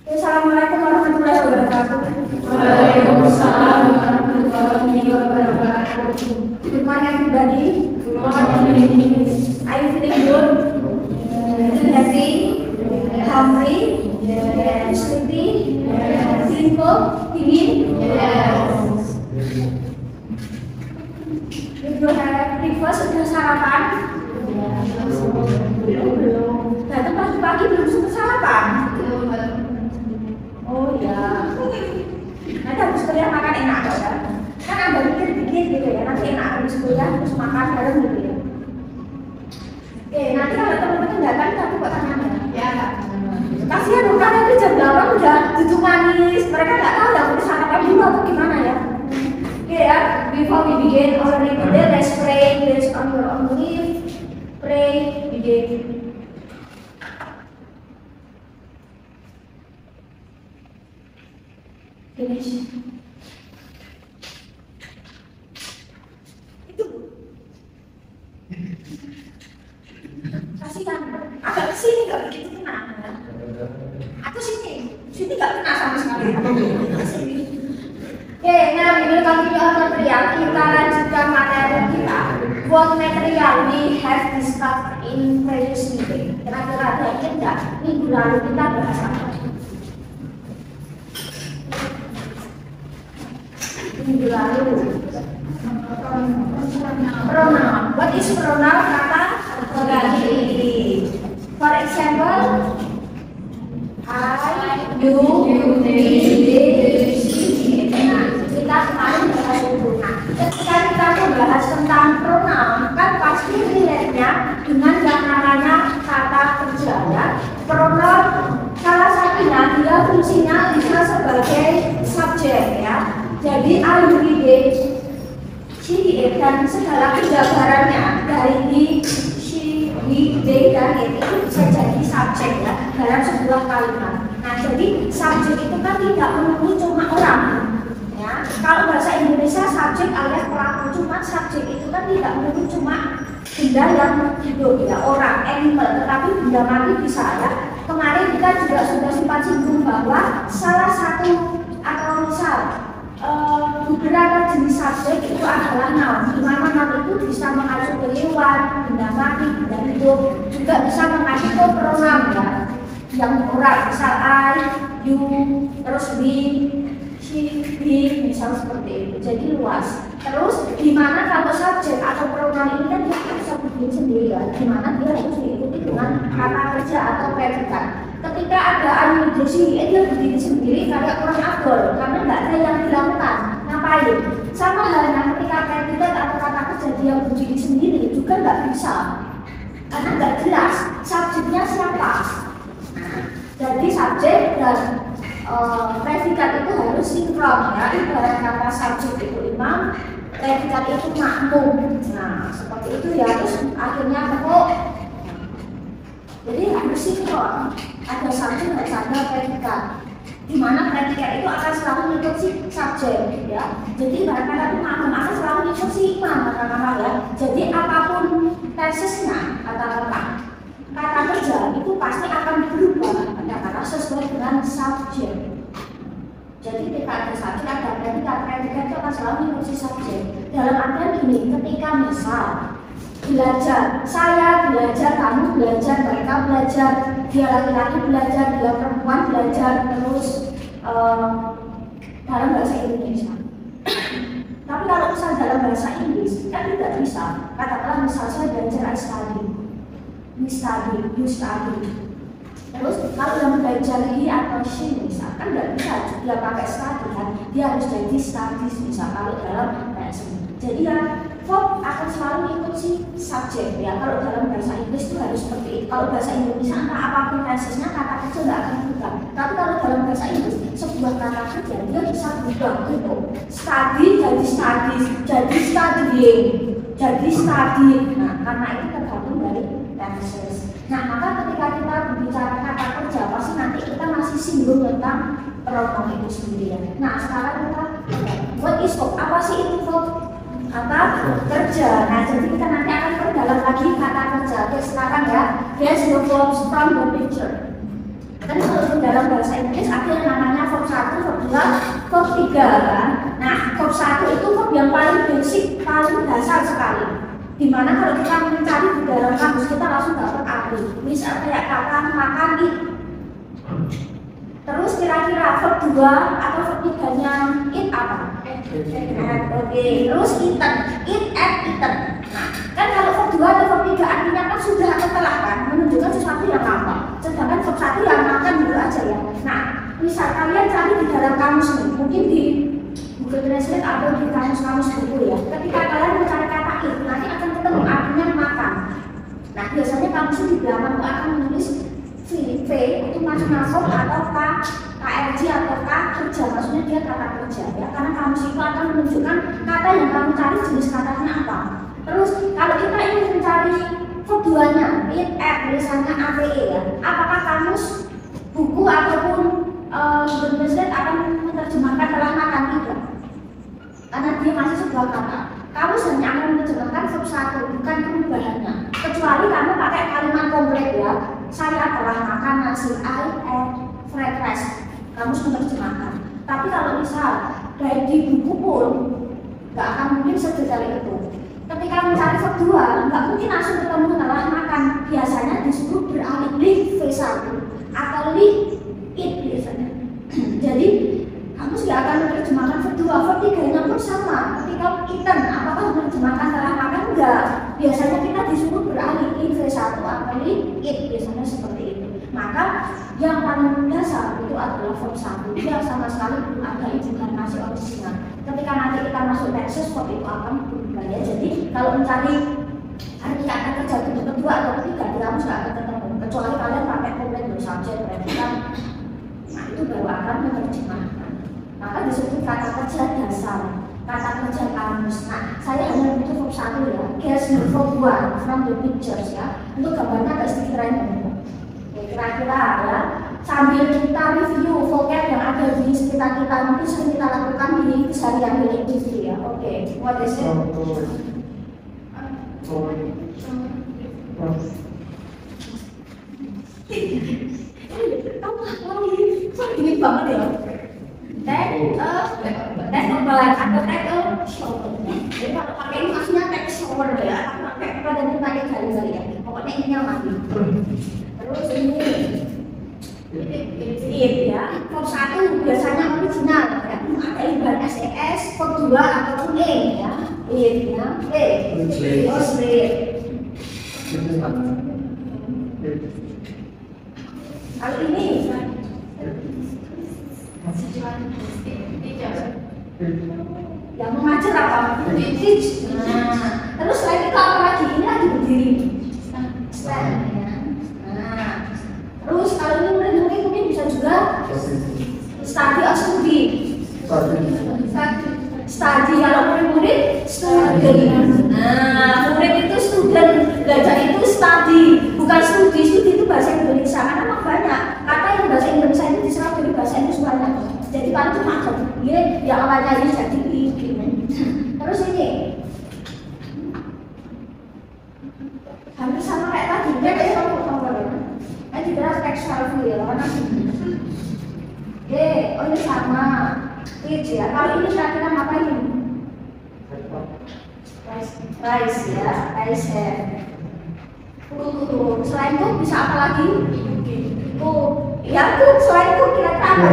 Assalamualaikum warahmatullahi wabarakatuh. Waalaikumsalam warahmatullahi wabarakatuh. Good morning everybody. Good morning. Are you feeling good? Happy? Hungry? Sleepy? Feeling cold? Dingin? Did you have breakfast? Sudah sarapan? Belum. Datang pagi-pagi belum sempat sarapan? Oh ya, nanti habis kuliah makan enak kok ya. Kan ada mikir dikit gitu ya, nanti enak habis kuliah terus makan bareng gitu ya. Oke, nanti kalau teman-teman datang tapi kok tangannya. Ya. Kasihan dong, karena itu jam 8 udah duduk manis. Mereka nggak tahu ya mau sarapan dulu atau gimana ya. Oke ya, before we begin our day today, let's pray based on your own belief. Pray, begin. Finish. Itu kasihkan agak kesini nggak begitu kena atau sini nggak kena sama sekali. Oke, now we will continue our material. Kita lanjutkan materi kita. What material we have discussed in previous meeting. Kira-kira ada yang enggak? Minggu lalu kita bahas apa? Minggu lalu pronoun. What is pronoun? Kata pengganti. For example, I, you, they, she. Nah, kita kemarin bahas itu. Nah, ketika kita membahas tentang pronoun, kan pasti relate-nya dengan yang namanya kata kerja ya. Pronoun salah satunya dia fungsinya bisa sebagai subjek ya. Jadi I, you, they, she, dan segala penjabarannya dari he, she, we, they, dan it itu bisa jadi subjek ya dalam sebuah kalimat. Nah, jadi subjek itu kan tidak melulu cuma orang ya. Kalau bahasa Indonesia subjek alias pelaku, cuma subjek itu kan tidak melulu cuma benda yang hidup ya, orang, animal, tetapi benda mati bisa ya. Kemarin kita juga sudah sempat singgung bahwa salah satu atau misal beberapa jenis subjek itu adalah noun, di mana noun itu bisa mengacu ke hewan, benda mati, benda hidup, juga bisa mengacu ke pronoun ya, yang orang, misal I, you, terus we, she, he, misal seperti itu. Jadi luas. Terus di mana kalau subjek atau pronoun ini kan dia bisa berdiri sendiri ya, di mana dia harus diikuti dengan kata kerja atau predikat. Ketika ada anu sini, dia berdiri sendiri kayak orang abdol, karena nggak ada yang dilakukan. Ngapain? Sama halnya ketika predikat atau kata kerja dia berdiri sendiri juga nggak bisa, karena nggak jelas subjeknya siapa. Jadi subjek dan predikat itu harus sinkron ya. Ibarat kata subjek itu imam, predikat itu makmum. Nah seperti itu ya. Terus akhirnya pokok. Jadi harus sinkron. Ada subjek dan ada predikat. Di mana predikat itu akan selalu mengikut si subjek ya. Jadi ibarat kata itu makmum akan selalu mengikut si imam kata-kata ya. Jadi apapun tesisnya kata-kata kerja itu pasti akan berubah kata-kata sesuai dengan subjek. Jadi ketika ada subjek ada predikat itu akan selalu mengikuti subjek. Dalam artian ini, ketika misal belajar, saya belajar, kamu belajar, mereka belajar, dia laki-laki belajar, dia perempuan belajar, terus dalam bahasa Indonesia. Tapi kalau misal dalam bahasa Inggris kan tidak bisa. Katakanlah misal saya belajar I study, we study, you study. Terus kalau yang belajar he atau she misal kan nggak bisa dia pakai study kan, dia harus jadi studies misal kalau dalam bahasa Inggris. Jadi ya verb akan selalu mengikuti subjek ya. Kalau dalam bahasa Inggris itu harus seperti itu. Kalau bahasa Indonesia entah apapun tesisnya kata kerja nggak akan berubah. Tapi kalau dalam bahasa Inggris sebuah kata kerja dia bisa berubah gitu. Study jadi studies, jadi studying, jadi study. Nah karena itu tergantung dari tesis. Nah maka ketika kita berbicara kata kerja pasti nanti kita masih singgung tentang pronoun itu sendiri ya. Nah sekarang kita what is verb? Apa sih itu verb? Kata kerja. Nah jadi kita nanti akan perdalam lagi kata kerja. Oke sekarang ya, here's the verbs from the picture. Kan kalau dalam bahasa Inggris ada yang namanya verb 1, verb 2, verb 3 kan. Nah, verb 1 itu verb yang paling basic, paling dasar sekali. Dimana kalau kita mencari di dalam kamus kita langsung dapat arti. Misal kayak kata makan it. Terus kira-kira verb 2 atau verb 3-nya it apa? Oke. Terus eaten, eat and eaten. Nah, kan kalau verb 2 atau verb 3 artinya kan sudah atau telah kan, menunjukkan sesuatu yang apa. Sedangkan verb 1 yang makan dulu aja ya. Nah, misal kalian cari di dalam kamus nih, mungkin di Google Translate atau di kamus-kamus buku ya. Ketika kalian mencari kata it, nanti akan ketemu artinya makan. Nah, biasanya kamus di belakang itu akan menulis V itu maksudnya verb atau KRJ atau K kerja, maksudnya dia kata kerja ya. Karena kamus itu akan menunjukkan kata yang kamu cari jenis katanya apa. Terus kalau kita ingin mencari verb 2-nya, eat, at, tulisannya ATE ya. Apakah kamus buku ataupun Google Translate akan menerjemahkan telah makan? Tidak. Karena dia masih sebuah kata. Kamus hanya akan menerjemahkan verb 1, bukan perubahannya. Kecuali kamu pakai kalimat komplit ya. Saya telah makan nasi, I ate fried rice. Kamus menerjemahkan. Tapi kalau misal dari di buku pun nggak akan mungkin sedetail itu. Ketika mencari verb 2, nggak mungkin langsung ketemu telah makan. Biasanya disuruh beralih live V1 atau live it biasanya. Jadi kamu sudah akan menerjemahkan verb 2, verb 3-nya pun sama. Ketika eaten, apakah menerjemahkan telah makan? Enggak. Biasanya kita disuruh beralih in V1 atau live it, biasanya seperti itu. Maka yang paling dasar itu adalah verb 1 yang sama sekali belum ada inkarnasi original. Ketika nanti kita masuk Texas, verb itu akan berubah ya. Jadi kalau mencari arti kata kerja bentuk kedua atau ketiga, kamu nggak akan ketemu. Kecuali kalian pakai komplit subjek, predikat. Nah itu baru akan menerjemahkan. Maka disebut kata kerja dasar, kata kerja kamus. Nah saya hanya butuh verb 1 ya. Guess the verb 1 from the pictures ya. Untuk gambarnya agak sedikit lain. Kira-kira ya, sambil kita review vocab yang ada di sekitar kita, mungkin sering kita lakukan di keseharian hidup ya. Oke, what is it? Ini banget ya. Take a bath atau take a shower. Jadi kalau pakai ini maksudnya take shower ya. Pakai pada pakai kali-kali ya. Pokoknya ini yang mati. Terus ini ya, verb 1 biasanya original ya. Ada ibarat SES, verb 2 ataupun E ya. Ya, terus kalau ini yang mengajar apa? Teach. Nah, terus selain itu apa lagi? Ini lagi berdiri. Stand ya. Nah, terus kalau ini mungkin bisa juga study atau studi. Study kalau murid studi. Nah, murid itu student, belajar itu study, bukan studi. Studi itu bahasa Indonesia. Karena memang banyak kata yang bahasa Indonesia itu diserap dari bahasa Inggris banyak. Jadi paling cuma jadi yang awalnya ini jadi ini. Terus ini hampir sama kayak tadi, dia kayak sama ya. Ini juga textual view ya, mana sih? Oh ini sama, teach ya. Kalau ini kira-kira ngapain ini? Rice ya, rice ya. Selain itu bisa apa lagi? Ya selain itu kira-kira apa?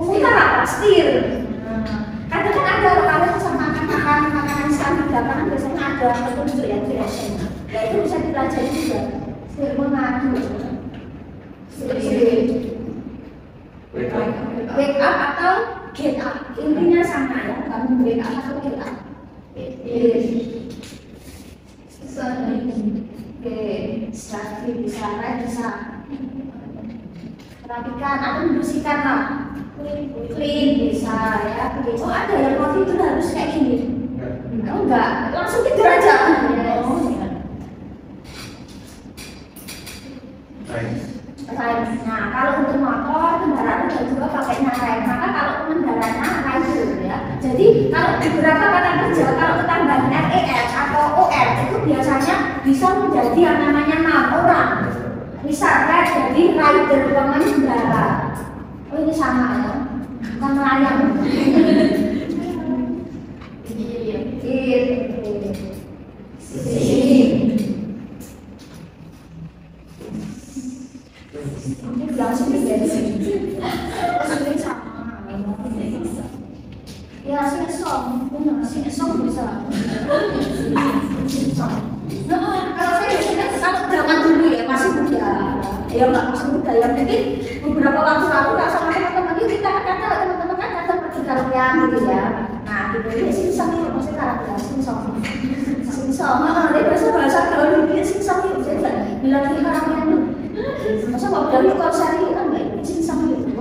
Kita apa? Stir. Kadang kan ada kalau sama makan makanan Islam di lapangan biasanya ada petunjuk ya direction. Ya itu bisa dipelajari juga. Stir mengadu. Wake up atau get up. Intinya sama ya. Kamu wake up atau get up. Oke, bisa rapikan atau membersihkan lah. Clean bisa ya. Oh ada yang mau tidur harus kayak gini. Enggak, langsung tidur aja. Nah kalau untuk motor kendaraan juga pakainya rem. Maka kalau kendaraannya rider ya. Jadi kalau beberapa kata kerja kalau ketambahan RES atau OR itu biasanya bisa menjadi yang namanya noun orang. Bisa ride jadi rider pengendara. Oh ini sama ya, bukan melayang. Ini langsung dari sini. Ini sama. Ya sing song, benar sing song bisa. Kalau saya biasanya kalau zaman dulu ya masih muda, ya nggak masih muda ya mungkin beberapa waktu lalu nggak sama teman-teman itu kita kata teman-teman kan kata pergi karaokean gitu ya. Nah gitu ya sing song itu maksudnya karaokean sing song. Dia bahasa kalau dia sing song itu saya bilang di karaokean itu. Masa mau bilang konser itu kan nggak sing song itu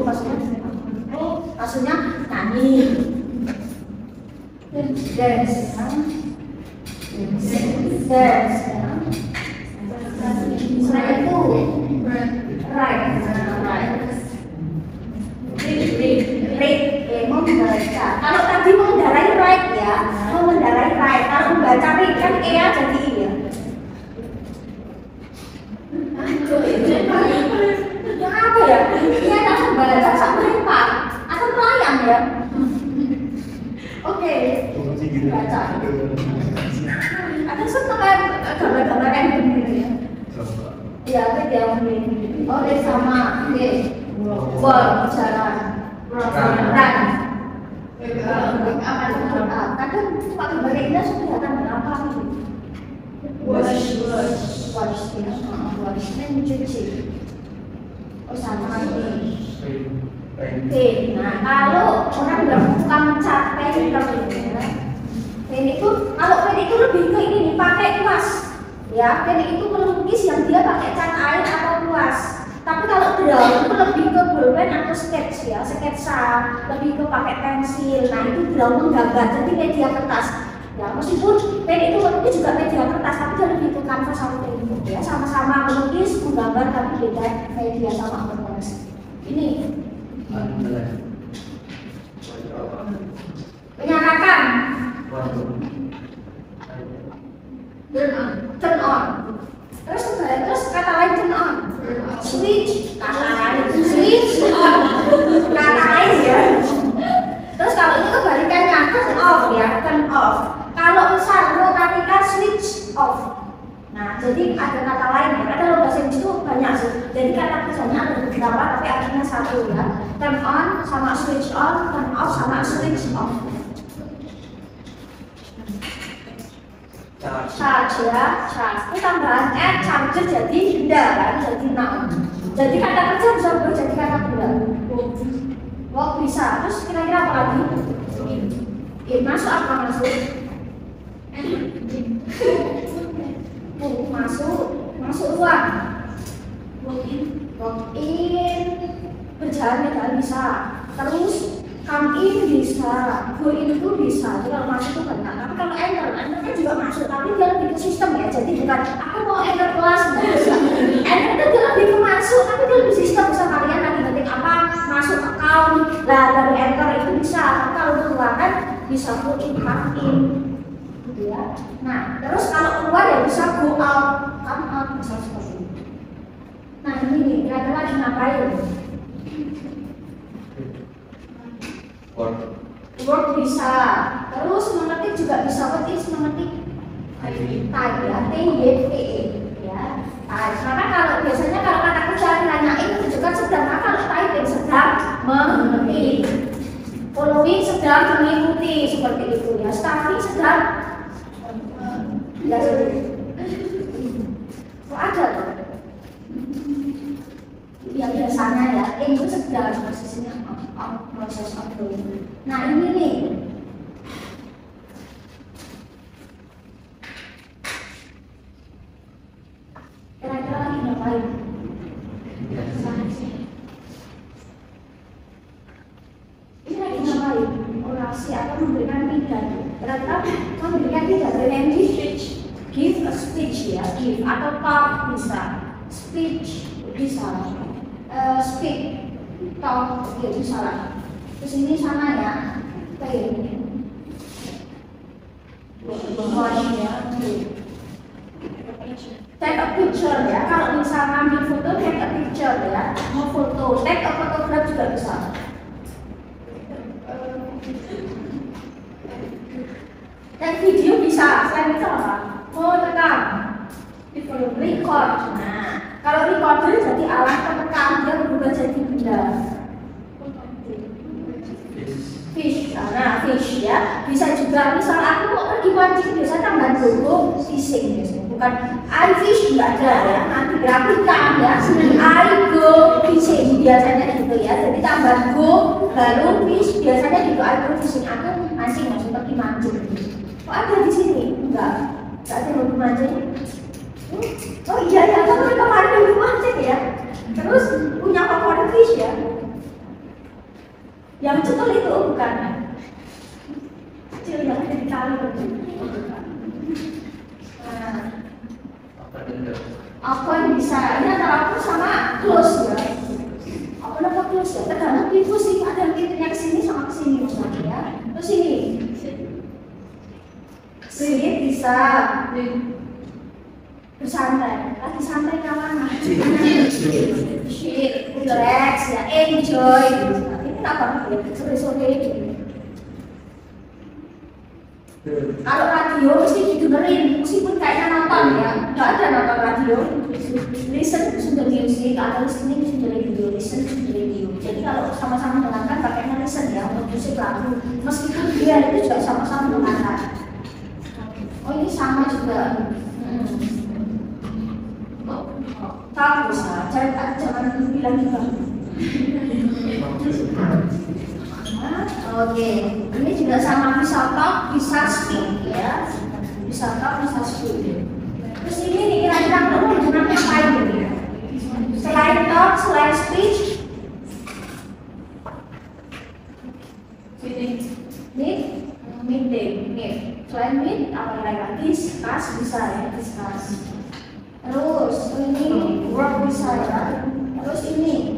maksudnya nyanyi. Dance, selain itu, mengendarai. Kalau tadi mengendarai ride ya, mengendarai ride. Kalau membaca read kan e ya jadi i ya. Yang apa ya? Ini ada membaca sampai pak atau melayang ya? Oke, baca. Ada setelah gambar-gambar yang begini ya. Iya, ada yang begini. Oh, ini sama. Oke. Wall, jalan. Run. Kadang Pak gambar ini sudah kelihatan berapa gitu. Wash. Ya. Wash ini mencuci. Oh, sama ini. Oke, nah kalau orang bilang tukang cat painter pen itu, kalau pen itu lebih ke ini nih, pakai kuas ya, pen itu melukis yang dia pakai cat air atau kuas. Tapi kalau draw itu lebih ke bolpen atau sketch ya, sketsa, lebih ke pakai pensil. Nah itu draw menggambar, jadi media kertas ya, meskipun pen itu melukis juga media kertas, tapi dia lebih ke kanvas sama pen itu ya, sama-sama melukis, menggambar, tapi beda media sama kertas. Ini menyalakan, turn on. Terus kata lain turn on, switch, kata lain switch on, kata lain ya. Terus kalau itu kebalikannya turn off ya, turn off. Kalau misal mematikan switch off. Nah, jadi ada kata lain ya. Ada loh bahasa Inggris itu banyak sih. Jadi kata kerjanya ada beberapa, tapi artinya satu ya. Turn on sama switch on, turn off sama switch off. Charge ya, charge. Itu tambahan charger jadi benda kan, jadi noun. Jadi kata kerja bisa berubah jadi kata benda. Walk bisa. Terus kira-kira apa lagi? Masuk apa masuk? Masuk ruang. Walk in, berjalan bisa. Terus come in bisa, go in itu bisa. Jadi kalau masuk itu benar. Tapi kalau enter kan juga masuk. Tapi dia lebih ke sistem ya. Jadi bukan aku mau enter kelas nggak bisa. Enter itu dia lebih ke masuk, tapi dia lebih sistem. Bisa kalian lagi ngetik apa, masuk account, lah dari enter itu bisa. Tapi kalau keluar kan bisa go in, come in. Ya. Nah, terus kalau keluar ya bisa go out, come out, bisa seperti ini. Nah ini nih, kira-kira lagi ngapain? Work bisa, terus mengetik juga bisa. What is mengetik? Type ya, T-Y-P-E ya. Type. Maka kalau biasanya kalau kata kerja ditanyain menunjukkan sedang, maka kalau typing sedang mengetik, following sedang mengikuti seperti itu ya. Studying sedang ya seperti itu. Kok ada tuh? Ya biasanya ya, itu sedang posisinya proses upload. Nah ini nih, kira-kira lagi ngapain? Ini lagi ngapain? Orasi atau memberikan pidato? Kira-kira memberikan pidato yang give a speech ya, give atau talk bisa, speech bisa, speak, talk ya bisa lah. Terus ini sama ya, play, watch ya, take a picture ya. Kalau misal ngambil foto, take a picture ya. Mau foto, take a photograph juga bisa. Dan video bisa. Selain itu apa? Mau rekam, record. Nah, kalau recorder jadi alat perekam, dia berubah jadi benda. Fish, nah fish ya. Bisa juga misal aku mau pergi mancing, biasa tambah logo fishing biasanya. Bukan I fish, nggak ada ya. Nanti grafikan ya. I go fishing biasanya gitu ya. Jadi tambah go baru fish, biasanya gitu. I go fishing, aku mancing, maksud pergi mancing. Kok ada di sini? Enggak ada hobi mancing. Oh iya ya, kan kemarin hobi mancing ya. Terus punya favorit fish ya. Yang cetul itu bukan ya? Kecil yang ada di kali itu. Nah, apa yang bisa? Ini antara aku sama close ya. Apa nama close ya? Tergantung pintu sih. Ada pintunya kesini sama kesini misalnya ya. Terus ini. Sit bisa. Bersantai. Lagi santai kawan. Relax ya. Enjoy. Apa sore-sore ini. Kalau radio mesti didengerin, meskipun kayaknya nonton ya, nggak ada nonton radio. Listen to the music atau listening to the radio, listen to the radio. Jadi kalau sama-sama mendengarkan pakainya listen ya untuk musik lagu. Meskipun dia itu juga sama-sama mendengarkan. Oh ini sama juga. Tahu bisa, jangan bilang juga. Oke, ini juga sama bisa talk, bisa speak ya. Bisa talk, bisa speak. Terus ini nih kira-kira kamu menggunakan apa ini? Selain talk, selain speech, meeting. Selain meet, apa lagi? Discuss bisa ya, discuss. Terus ini work bisa ya. Terus ini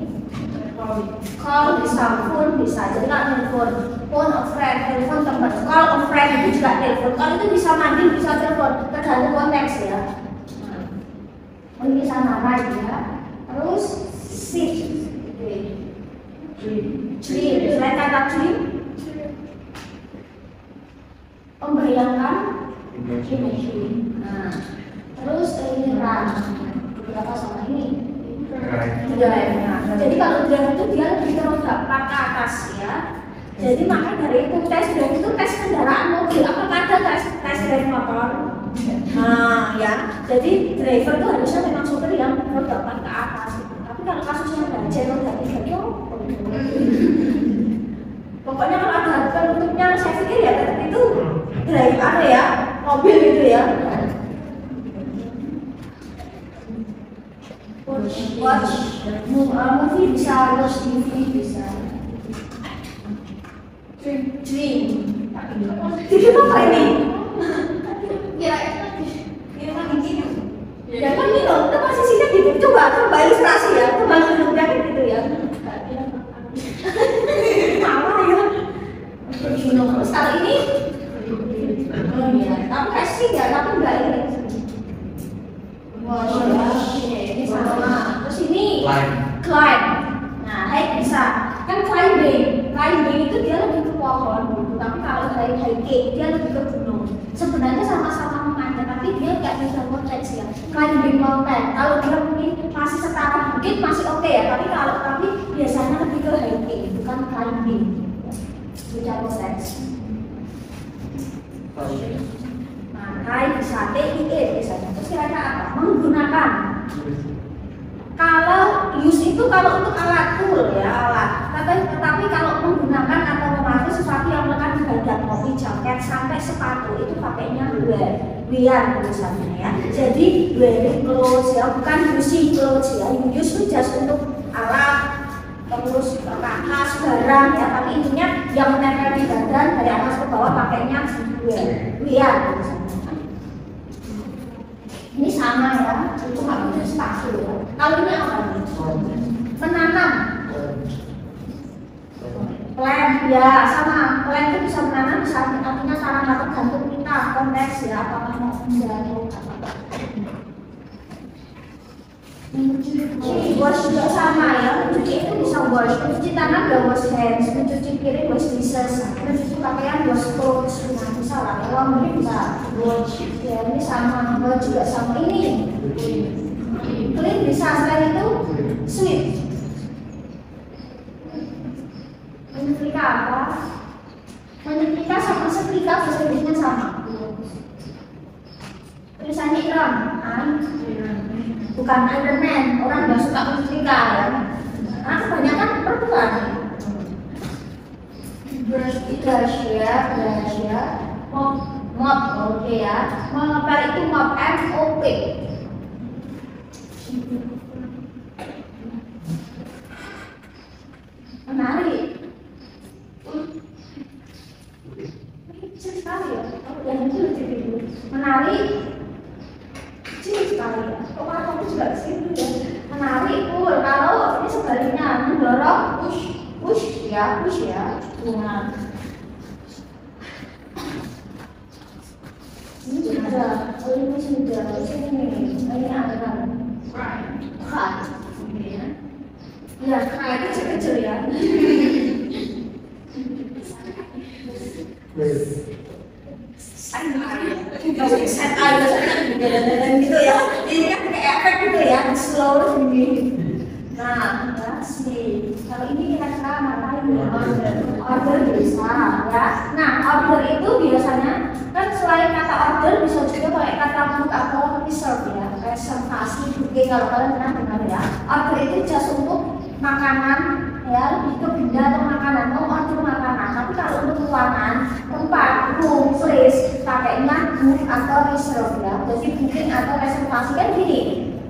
call bisa, phone bisa. Jadi kalau telepon, phone a friend, telepon teman. Call a friend itu juga telepon. Kalau itu bisa manggil, bisa telepon, tergantung konteks ya. Oh ini sama right ya. Terus sit, dream. Selain kata dream, membayangkan, imagine. Nah, terus ini run. Beberapa sama ini. Nah, jadi kalau drive itu dia lebih terombak ke atas ya. Jadi makanya dari itu tes drive itu tes kendaraan mobil. Apakah ada tes drive motor? Nah ya, jadi driver itu harusnya memang supir yang terombak ke atas. Tapi kalau kasusnya bajai roda tiga itu, pokoknya kalau ada bentuknya saya pikir ya tetap itu driver ya, mobil itu ya. Watch movie bisa, watch TV bisa. Drink. Jadi apa ini? Ya, ya kan minum. Itu posisinya gitu. Coba ilustrasi ya. Coba duduknya gitu ya. Malah ya. Minum. Terus kalau ini, oh iya. Tapi kasih ya, tapi enggak ini. Ini sama. Terus ini climb. Nah, hike bisa. Kan climbing itu dia lebih ke pohon gitu. Tapi kalau hiking dia lebih ke gunung. Sebenarnya sama-sama memanjat, tapi dia nggak bisa konteks ya. Climbing mountain. Kalau dia mungkin masih setara bukit masih oke ya. Tapi biasanya lebih ke hiking, bukan climbing. Beda konteks. Nah, bisa TIE biasanya. Terus kira-kira apa? Menggunakan. Kalau use itu kalau untuk alat tool ya alat. Tetapi kalau menggunakan atau memakai sesuatu yang melekat di badan kopi, jaket sampai sepatu itu pakainya wear tulisannya ya. Jadi wearing clothes ya, bukan using clothes ya. Use itu just untuk alat, terus kakas barang ya. Tapi intinya yang menempel di badan dari atas ke bawah pakainya wear tulisannya. Ini sama ya, cuma itu sepatu ya. Kalau ini apa? Menanam. Plant ya, sama. Plant itu bisa menanam, bisa artinya cara tergantung kita konteks ya, apakah mau menjalani apa. Wash juga sama ya, mencuci itu bisa wash, mencuci tangan ya wash hands, mencuci piring wash dishes, mencuci pakaian wash clothes. Nah bisa lah, laundry bisa wash. Ya ini sama, wash juga sama ini. Clean bisa, selain itu sweep. Menyetrika apa? Menyetrika sama setrika bahasa Inggrisnya sama. Tulisannya iron, bukan Iron Man. Orang nggak suka menyetrika ya. Karena kebanyakan perempuan. Brush ya. Mop, oke ya. Mengepel itu mop, M-O-P. Menarik. Kecil sekali ya. Menarik. Kecil sekali ya. Kok aku juga kecil ya. Menarik, cool. Kalau ini sebaliknya mendorong, push ya. Nah. Ini sudah, ini ada cut. Ya, kayak kecil-kecil ya. Set gitu ya. Ini kan kayak efek gitu ya, slow ini. Nah, ya sih. Kalau ini kira-kira ngapain ya? Order bisa ya. Nah, order itu biasanya kan selain kata order bisa juga pakai kata book atau reserve ya. Reservasi booking kalau kalian pernah dengar ya. Order itu just untuk makanan ya, lebih ke benda atau makanan, mau order makanan. Tapi kalau untuk ruangan, tempat, room, place, pakainya book atau reserve ya. Jadi booking atau reservasi kan gini.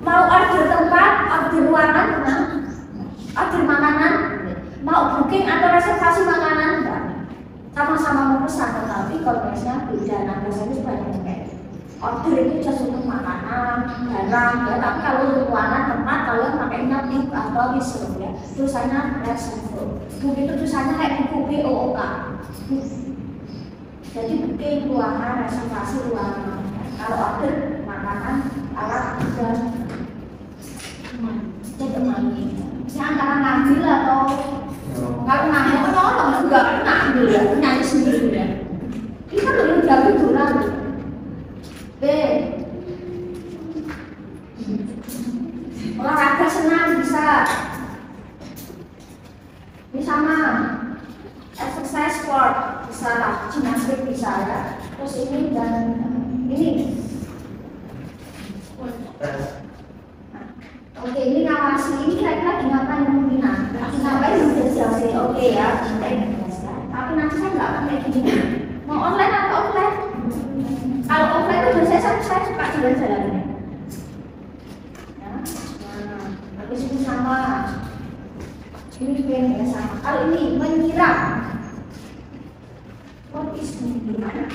Mau order tempat, order ruangan, nah, order makanan, mau booking atau reservasi makanan enggak. Sama-sama mau pesan, tetapi konteksnya beda. Nah, biasanya sebanyak kayak order itu just untuk makanan, barang ya. Tapi kalau untuk ruangan, tempat, kalian pakainya book atau reserve ya. Tulisannya reserve. Book itu tulisannya kayak buku BOOK. Jadi booking ruangan, reservasi ruangan. Kalau order makanan, alat dan ini antara ngambil atau kalau ngambil menolong juga ngambil ya, nyanyi sendiri ya. Ini kan lebih jauh durang. B. Olahraga senam bisa. Ini sama. Exercise sport bisa lah, gimnastik bisa ya. Terus ini dan ini. Oke, ini ngawasi, ini kira-kira ngapain pembinaan? Ngapain sosialisasi? Oke ya, tapi nanti saya nggak akan kayak gini. Mau online atau offline? Kalau offline itu biasanya saya suka jalan-jalan. Ya, nah, habis ini sama. Ini juga ya sama. Kalau ini menyiram. What is menyiram?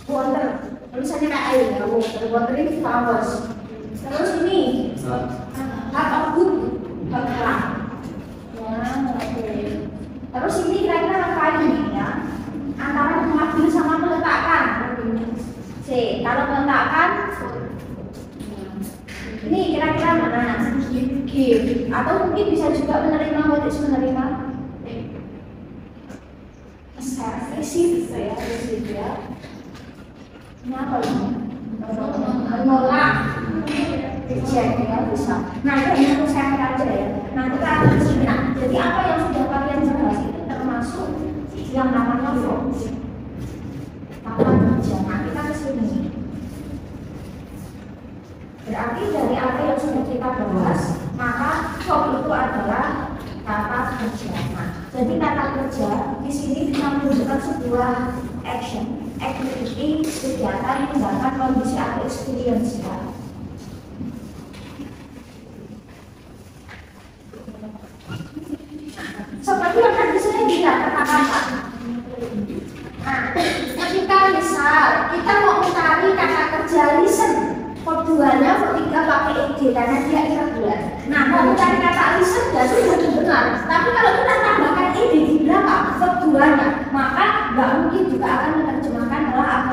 Water, tulisannya kayak air ya, water ini flowers. Terus ini heart of good, bergerak. Ya, oke. Terus ini kira-kira apa ini ya? Antara mengambil sama meletakkan. C. Kalau meletakkan, ini kira-kira mana? Give. Atau mungkin bisa juga menerima, menerima. Receive ya. Ini apa ini? Menolak, reject ya bisa. Nah itu yang saya aja ya. Nah kita akan sini. Nah, jadi apa yang sudah kalian bahas itu termasuk yang namanya verb. Lakukan kerja. Nah kita ke sini. Berarti dari apa yang sudah kita bahas, maka verb itu adalah kata kerja. Nah, jadi kata kerja di sini bisa menunjukkan sebuah action, activity, kegiatan, tindakan, kondisi atau experience ya. Seperti yang tadi saya bilang kata-kata. Nah, ketika misal kita mau mencari kata kerja listen, keduanya ketiga pakai id karena dia irregular. Nah, mau mencari kata listen ya sudah benar. Tapi kalau kita tambahkan id di belakang keduanya, maka nggak mungkin juga akan menerjemahkan adalah apa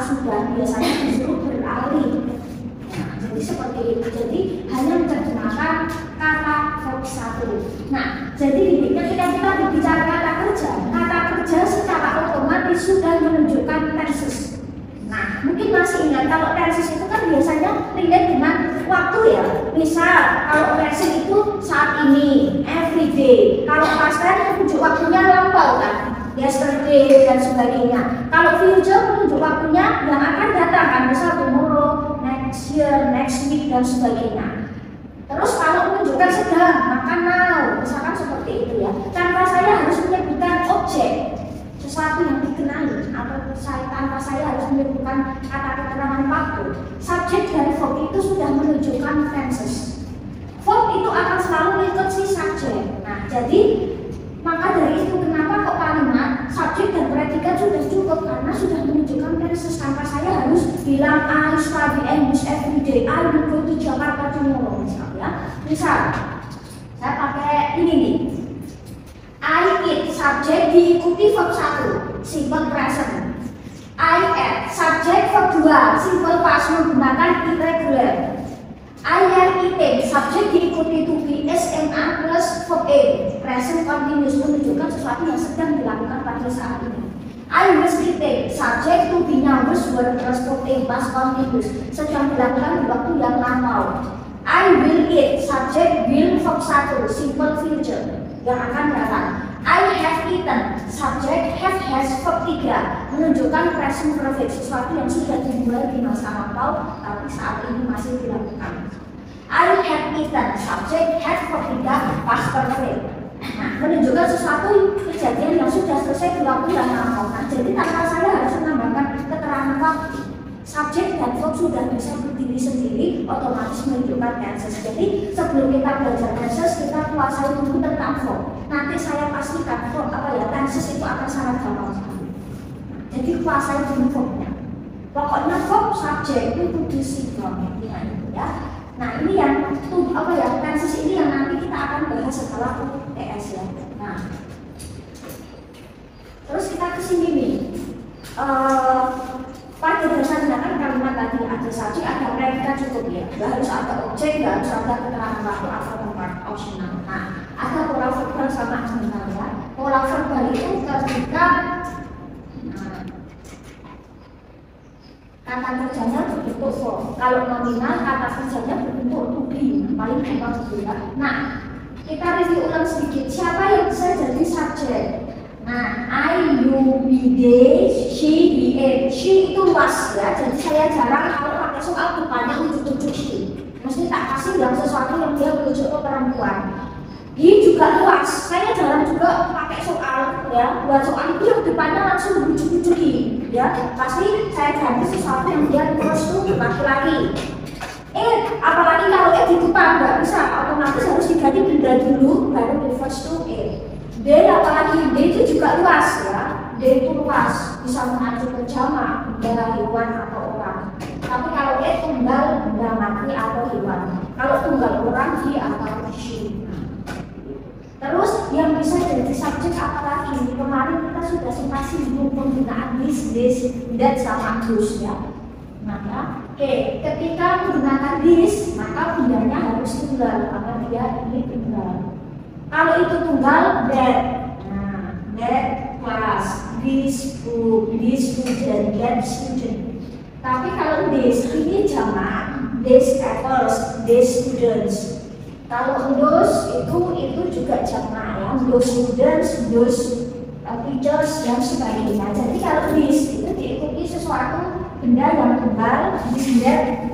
jadi ketika kita berbicara kata kerja secara otomatis sudah menunjukkan tenses. Nah, mungkin masih ingat kalau tenses itu kan biasanya relate dengan waktu ya. Misal kalau present itu saat ini, every day. Kalau past tense menunjuk waktunya lampau kan, yesterday dan sebagainya. Kalau future menunjuk waktunya yang akan datang kan, misal tomorrow, next year, next week dan sebagainya. Terus kalau menunjukkan sedang, maka now, misalkan seperti itu ya. Tanpa saya harus menyebutkan objek, sesuatu yang dikenali, atau tanpa saya harus menyebutkan kata keterangan waktu. Subjek dan verb itu sudah menunjukkan tenses. Verb itu akan selalu mengikut si subjek. Nah, jadi maka dari itu kenapa kok kalimat subjek dan predikat sudah cukup karena sudah menunjukkan tenses tanpa saya harus bilang I study English every day, I will go to Jakarta tomorrow misalnya. Misal saya pakai ini nih. I eat subjek diikuti verb 1 simple present. I ate subjek verb 2 simple past menggunakan irregular. I am eating subjek diikuti to be SMA plus verb A present continuous menunjukkan sesuatu yang sedang dilakukan pada saat ini. I was eating subjek to be nya was verb plus verb A past continuous sedang dilakukan di waktu yang lampau. I will eat subjek will verb 1 simple future yang akan datang. I have eaten subjek have has verb 3 menunjukkan present perfect sesuatu yang sudah dimulai di masa lampau tapi saat ini masih dilakukan. I have eaten subjek have verb 3 past perfect. Nah, menunjukkan sesuatu kejadian yang sudah selesai di waktu yang lampau. Nah, jadi tanpa saya harus menambahkan keterangan waktu. Subjek dan verb sudah bisa berdiri sendiri, otomatis menunjukkan tenses. Jadi sebelum kita belajar tenses, kita kuasai dulu tentang verb. Nanti saya pastikan verb tenses itu akan sangat gampang sekali. Jadi kuasai dulu verbnya. Pokoknya verb subjek itu disimpan ya. Nah ini yang tenses ini yang nanti kita akan bahas setelah UTS ya. Nah, terus kita kesini nih. Pada dasarnya kan kalimat tadi ada subjek, ada predikat cukup ya. Nggak harus ada objek, nggak harus ada keterangan waktu atau tempat optional. Nah, ada pola verbal sama sebentar ya. Pola verbal itu ketika kata kerjanya berbentuk verb. Kalau nominal kata kerjanya berbentuk to be. Paling gampang gitu ya. Nah, kita review ulang sedikit. Siapa yang bisa jadi subjek? Nah, I, you, we, they, she, he, it. She itu luas ya. Jadi saya jarang kalau pakai soal depannya ujuk-ujuk she. Mesti tak kasih yang sesuatu yang dia merujuk ke perempuan. He juga luas. Saya jarang juga pakai soal ya. Buat soal itu yang depannya langsung ujuk-ujuk he. Ya, pasti saya ganti sesuatu yang dia terus tuh laki-laki. Apalagi kalau di depan nggak bisa, otomatis harus diganti benda dulu baru refers to it. D apalagi D itu juga luas ya. D itu luas, bisa mengacu ke jamak, benda hewan atau orang. Tapi kalau E tunggal, benda mati atau hewan. Kalau tunggal orang, he atau she. Terus yang bisa jadi subjek apalagi? Kemarin kita sudah sempat singgung penggunaan this, that sama those ya. Maka, ketika menggunakan this, maka bendanya harus tunggal karena dia ini tunggal. Kalau itu tunggal, that. Nah, that class, this book, this student, that student. Tapi kalau this ini jamak, these apples, these students. Kalau those itu juga jamak ya, those students, those teachers dan sebagainya. Jadi kalau this itu diikuti sesuatu benda yang tunggal,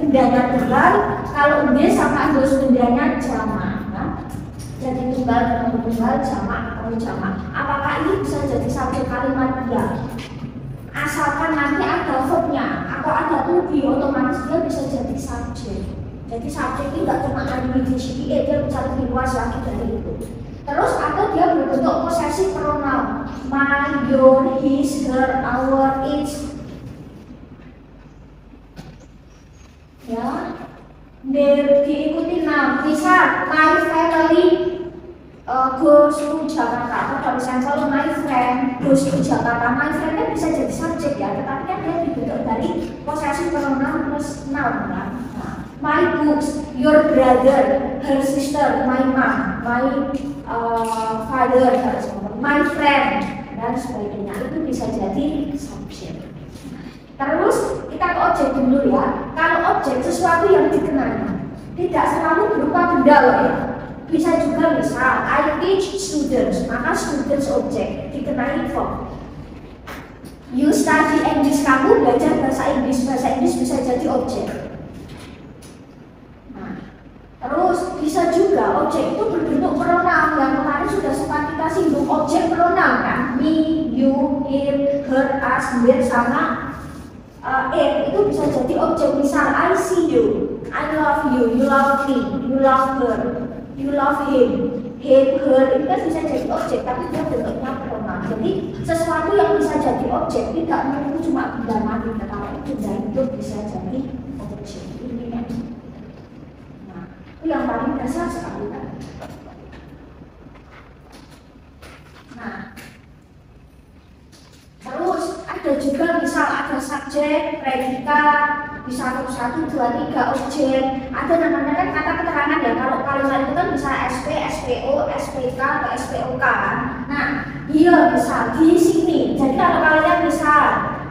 bendanya tunggal. Kalau this sama those bendanya jamak. Jadi tunggal ketemu tunggal, jamak ketemu jamak. Apakah ini bisa jadi satu kalimat dia? Asalkan nanti ada verbnya atau ada to be, otomatis dia bisa jadi subjek. Jadi subjek ini nggak cuma identity, dia bisa lebih luas lagi dari itu. Terus atau dia berbentuk posesif pronoun, my, your, his, her, our, its. Ya, diikuti noun. Misal my family goes to Jakarta. Atau misalnya my friend goes to Jakarta. My friend kan bisa jadi subjek ya, tetapi kan dia dibentuk dari posesif pronoun plus noun kan. My books, your brother, her sister, my mom, my father, my friend, dan sebagainya. Itu bisa jadi subjek. Terus kita ke objek dulu ya. Kalau objek sesuatu yang dikenal, tidak selalu berupa benda loh ya. Bisa juga misal I teach students, maka students objek dikenai verb. You study English, kamu belajar bahasa Inggris bisa jadi objek. Nah, terus bisa juga objek itu berbentuk pronoun yang kemarin sudah sempat kita singgung, objek pronoun kan, me, you, him, her, us, their, sama it itu bisa jadi objek. Misal I see you, I love you, you love me, you love her, you love him, her, itu kan bisa jadi objek, tapi dia bentuknya pronoun. Jadi sesuatu yang bisa jadi objek tidak melulu cuma benda mati, tetapi benda hidup bisa jadi objek. Ini kan. Nah, itu yang paling dasar sekali kan. Nah, terus ada juga misal ada subjek, predikat, bisa 1, 2, 3 objek. Ada namanya kan kata keterangan ya. Kalau kalimat itu kan bisa SP, SPO, SPK atau SPOK kan. Nah, iya bisa di sini. Jadi kalau kalian bisa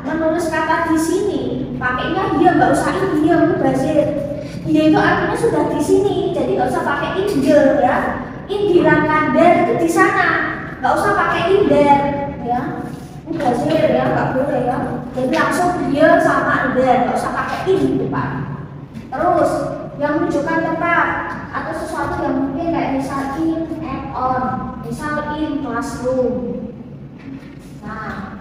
menulis kata di sini, pakainya dia, nggak usah ini dia mubazir. Dia itu artinya sudah di sini. Jadi nggak usah pakai indel ya. Indiran kader itu di sana. Nggak usah pakai inder ya. Mubazir ya, nggak boleh ya. Jadi langsung dia sama inder, nggak usah pakai in di depan. Terus yang menunjukkan tempat atau sesuatu yang mungkin kayak misal in and on, misal in classroom. Nah,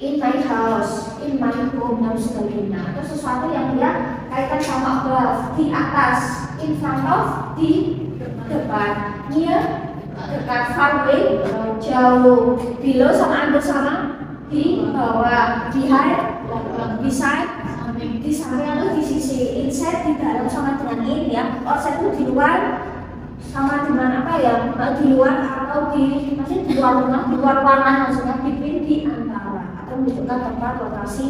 in my house, in my home, dan sebagainya. Atau sesuatu yang dia kaitan sama above, di atas, in front of, di depan, near, dekat, far away, jauh, below sama under sama di bawah, behind, beside, di samping atau di sisi, inside di dalam sama dengan in ya, outside itu di luar sama dengan apa ya, di luar atau di maksudnya di luar rumah, di luar ruangan, maksudnya between, di antara, atau menunjukkan tempat, lokasi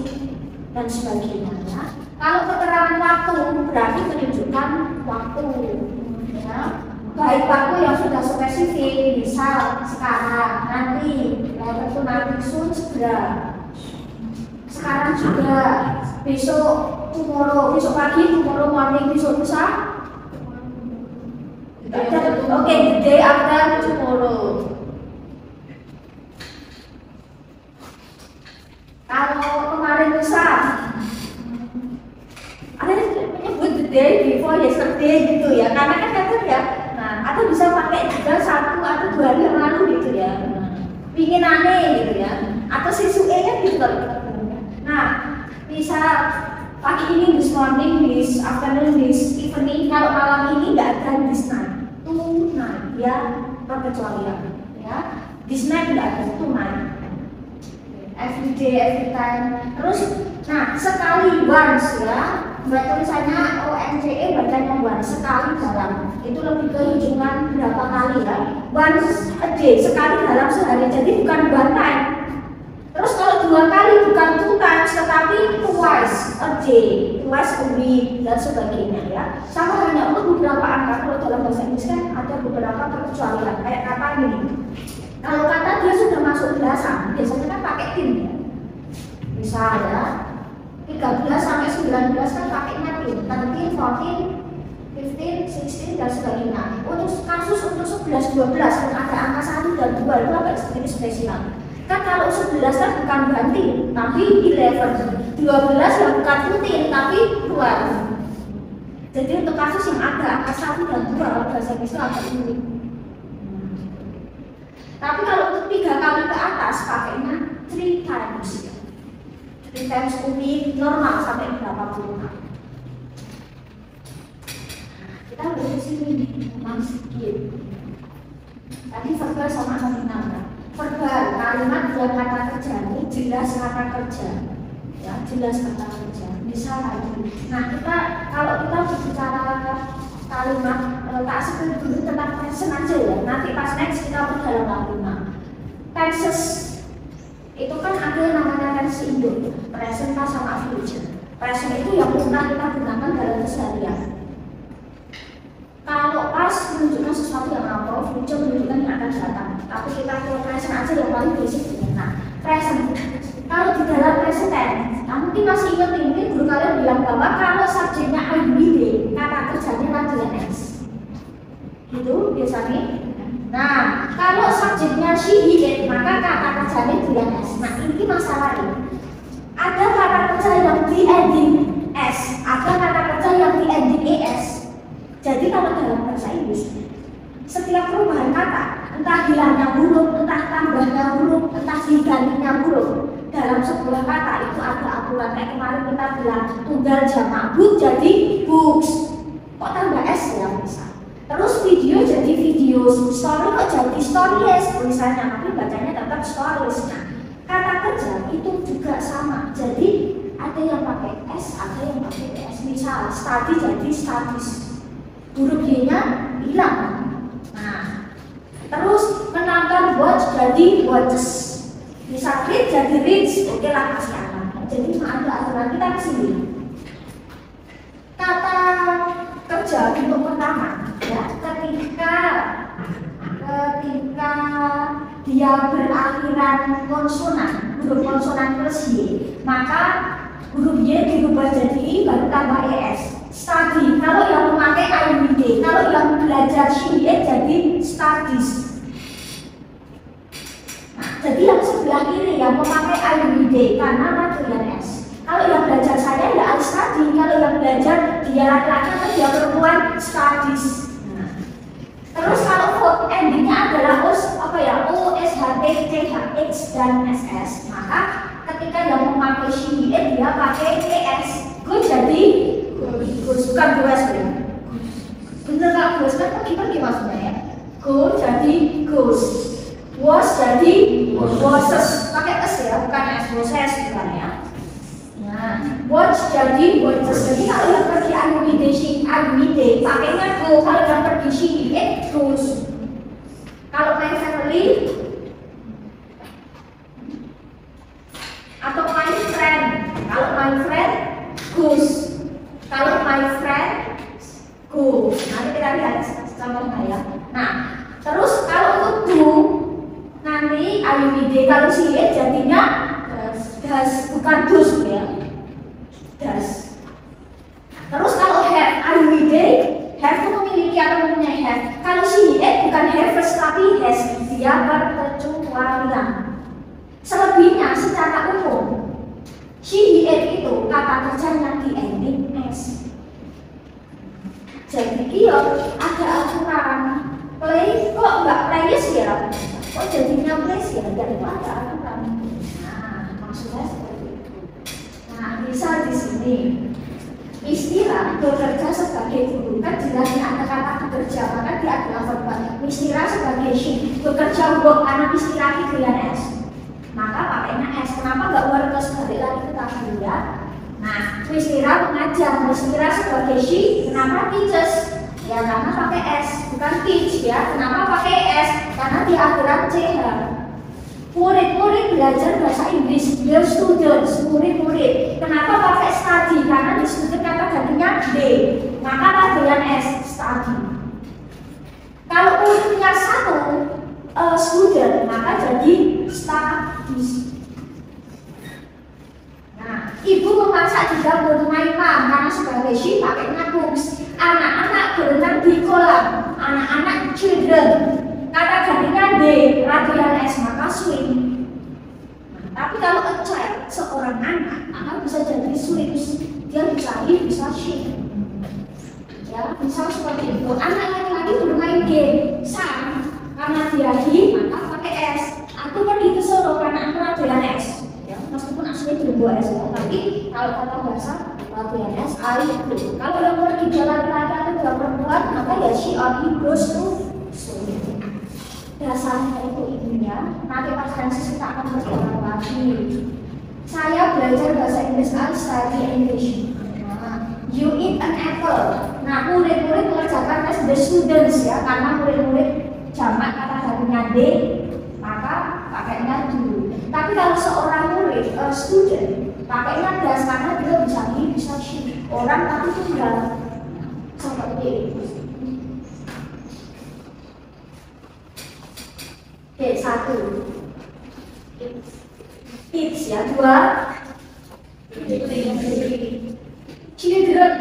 dan sebagainya ya. Kalau keterangan waktu berarti menunjukkan waktu ya. Baik waktu yang sudah spesifik, misal sekarang, nanti, tentu nanti, soon, segera, sekarang juga, besok, tomorrow, besok pagi, tomorrow morning, besok lusa, oke, the day after tomorrow. Kalau kemarin lusa, ada yang menyebut the day before yesterday gitu ya, karena kan kadang ya. Atau bisa pakai juga 1 atau 2 hari yang lalu gitu ya, pingin aneh gitu ya, atau sesuai kan gitu kalau kita gunakan. Nah, bisa pagi ini, this morning, this afternoon, this evening. Kalau malam ini nggak ada this night, tonight ya, perkecualian ya. This night nggak ada, tonight, every day, every time. Terus, nah sekali once ya. Buat tulisannya ONCE bacanya once, sekali dalam. Itu lebih ke hitungan berapa kali ya. Once a day, sekali dalam sehari. Jadi bukan one time. Terus kalau 2 kali bukan 2 times, tetapi twice a day, twice a week dan sebagainya ya. Sama hanya untuk beberapa angka. Kalau dalam bahasa Inggris kan ada beberapa perkecualian. Kayak kata ini. Kalau kata dia sudah masuk belasan, biasanya kan pakai in ya. Misal ya. 13 sampai 19 kan pakainya tin, 13, 14, 15, 16 dan sebagainya. Untuk kasus untuk 11, 12 kan ada angka 1 dan 2 itu agak sedikit spesial. Kan kalau 11 kan bukan ganti, tapi 11. 12 yang bukan putin, tapi 12. Jadi untuk kasus yang ada angka 1 dan 2 bahasa Inggris itu agak unik. Tapi kalau untuk 3 kali ke atas pakainya 3 times. 3 times unik normal sampai berapa puluh kali. Kita udah di sini memang sedikit. Tadi verbal sama nominal kan. Verbal kalimat dalam kata kerja ini jelas kata kerja, ya jelas kata kerja. Bisa lagi. Nah kita kalau kita bicara kalimat tak seperti dulu tentang present aja ya. Nanti pas next kita perdalam kalimat. Tenses itu kan ada yang namanya tense induk, present sama future. Present itu yang pernah kita gunakan dalam keseharian. Kalau tapi kita ke present aja yang paling basic. Nah, present. Kalau di dalam present tense, nah mungkin masih ingat ini guru kalian bilang bahwa kalau subjeknya I we they, kata kerjanya latihan S. Gitu biasanya. Nah, kalau subjeknya she he it, maka kata kerjanya dia S. Nah, ini masalahnya. Ada kata kerja yang di ending S, ada kata kerja yang di ending ES. Jadi kalau dalam bahasa Inggris, setiap perubahan kata, entah hilangnya huruf, entah tambahnya huruf, entah digantinya huruf, dalam sebuah kata itu ada aturan. Kayak kemarin kita bilang tunggal jamak book jadi books, kok tambah S ya bisa. Terus video jadi videos, story kok jadi stories tulisannya, tapi bacanya tetap stories. Nah, kata kerja itu juga sama. Jadi ada yang pakai S, ada yang pakai S. Misal study jadi studies, huruf Y-nya hilang. Nah, terus menonton watch jadi watches, misal read jadi reads, oke lah kasih anak. Jadi ada aturan kita ke sini. Kata kerja untuk pertama, ya, ketika dia berakhiran konsonan, huruf konsonan plus Y, maka huruf Y dirubah jadi I baru tambah ES. Study, kalau yang memakai IWD, kalau yang belajar she jadi studies. Nah, jadi yang sebelah kiri yang memakai IWD karena latihan S. Kalau yang belajar saya ya I study, kalau yang belajar dia laki-laki atau dia perempuan studies. Nah, terus kalau verb endingnya adalah O, S, H, T, C, H, X dan SS, maka ketika yang memakai she dia pakai ES. Gue jadi bukan goes ya. Bener nggak goes kan pergi maksudnya ya. Go jadi goes, was jadi washes, pakai s ya, bukan s, washes bukan ya. Nah, watch jadi watches. Jadi kalau yang pergi IWD pakainya go, kalau yang pergi she goes. Kalau my family atau my friend, kalau my friend goes. Kalau my friend go, nanti kita lihat contohnya ya. Nah, terus kalau untuk do nanti IWD, kalau si jadinya das, bukan dus ya, das. Terus kalau have IWD, have itu memiliki atau mempunyai have. Kalau si bukan have tapi has, dia berkecualian. Selebihnya secara umum she itu kata kerjanya di ending S. Jadi iya ada aturan. Play kok nggak playlist ya? Kok jadinya playlist ya? Jadi ada aturan. Nah, maksudnya seperti itu. Nah, misal di sini istilah bekerja sebagai guru kan jelas ada kata bekerja, maka dia adalah verb. Istilah sebagai she, bekerja work, anak istilah dengan S. Maka pakainya S. Kenapa nggak workers? Balik lagi ke tadi ya. Nah, Mistira mengajar, Mistira sebagai she, kenapa teachers? Ya karena pakai S, bukan teach ya. Kenapa pakai S? Karena di akhiran CH. Murid-murid belajar bahasa Inggris, the students, murid-murid. Kenapa pakai study? Karena di student kata gantinya D, maka latihan S, study. Kalau muridnya satu student, maka jadi studies. Nah, ibu memasak di dapur, my mom, karena sebagai she pakainya cooks. Anak-anak berenang di kolam, anak-anak children, kata gantinya D, latihan S, maka swim. Nah, tapi kalau a child, seorang anak bisa jadi swims, dia bisa he, bisa she. Ya, misal seperti itu. Anak laki-laki bermain game, sama, karena dia he, maka pakai S. Aku pergi ke Solo karena aku latihan S. Ya, meskipun aslinya belum S ya, tapi kalau kata bahasa latihan S, I itu. Kalau yang pergi jalan laki atau dia perempuan, maka ya she or he goes to school. Dasarnya itu ibunya. Nanti pas Francis kita akan berjalan lagi. Saya belajar bahasa Inggris, I study English. You eat an apple. Nah, murid-murid mengerjakan tes the students ya, karena murid-murid jamak kata gantinya D, maka pakainya do. Tapi kalau seorang murid, student, pakainya das karena dia bisa he, bisa she. Orang tapi tunggal seperti itu. Oke, satu. Kids ya, dua. Children.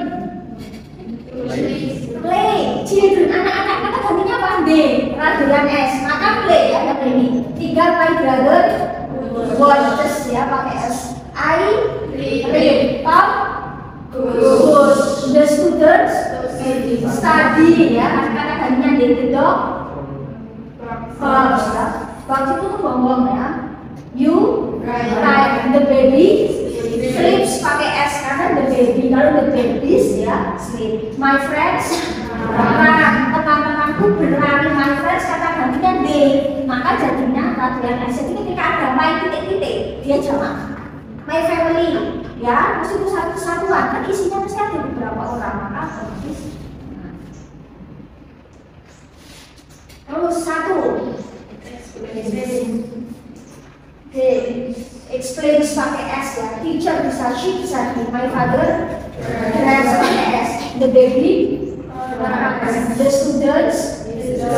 Play. Children, anak-anak, kata gantinya apa? D. Dengan S. Maka play ya, ada ini. Tiga, my brother. Watches ya, pakai S. I read. Tom goes. The students study ya, kata gantinya D. The dog barks ya. Barks itu tuh bongbong ya. You ride. The baby sleeps pakai S karena the baby. Kalau the babies ya sleep. My friends run. Teman-temanku berlari. My friends kata gantinya D. Maka jadinya latihan S. Jadi ketika ada my titik-titik dia jamak. My family ya, mesti itu satu kesatuan. Kan isinya mesti ada beberapa orang. Maka otomatis. Terus satu. Explains pakai S ya. Teacher bisa, she bisa. My father drives pakai S. The baby, the students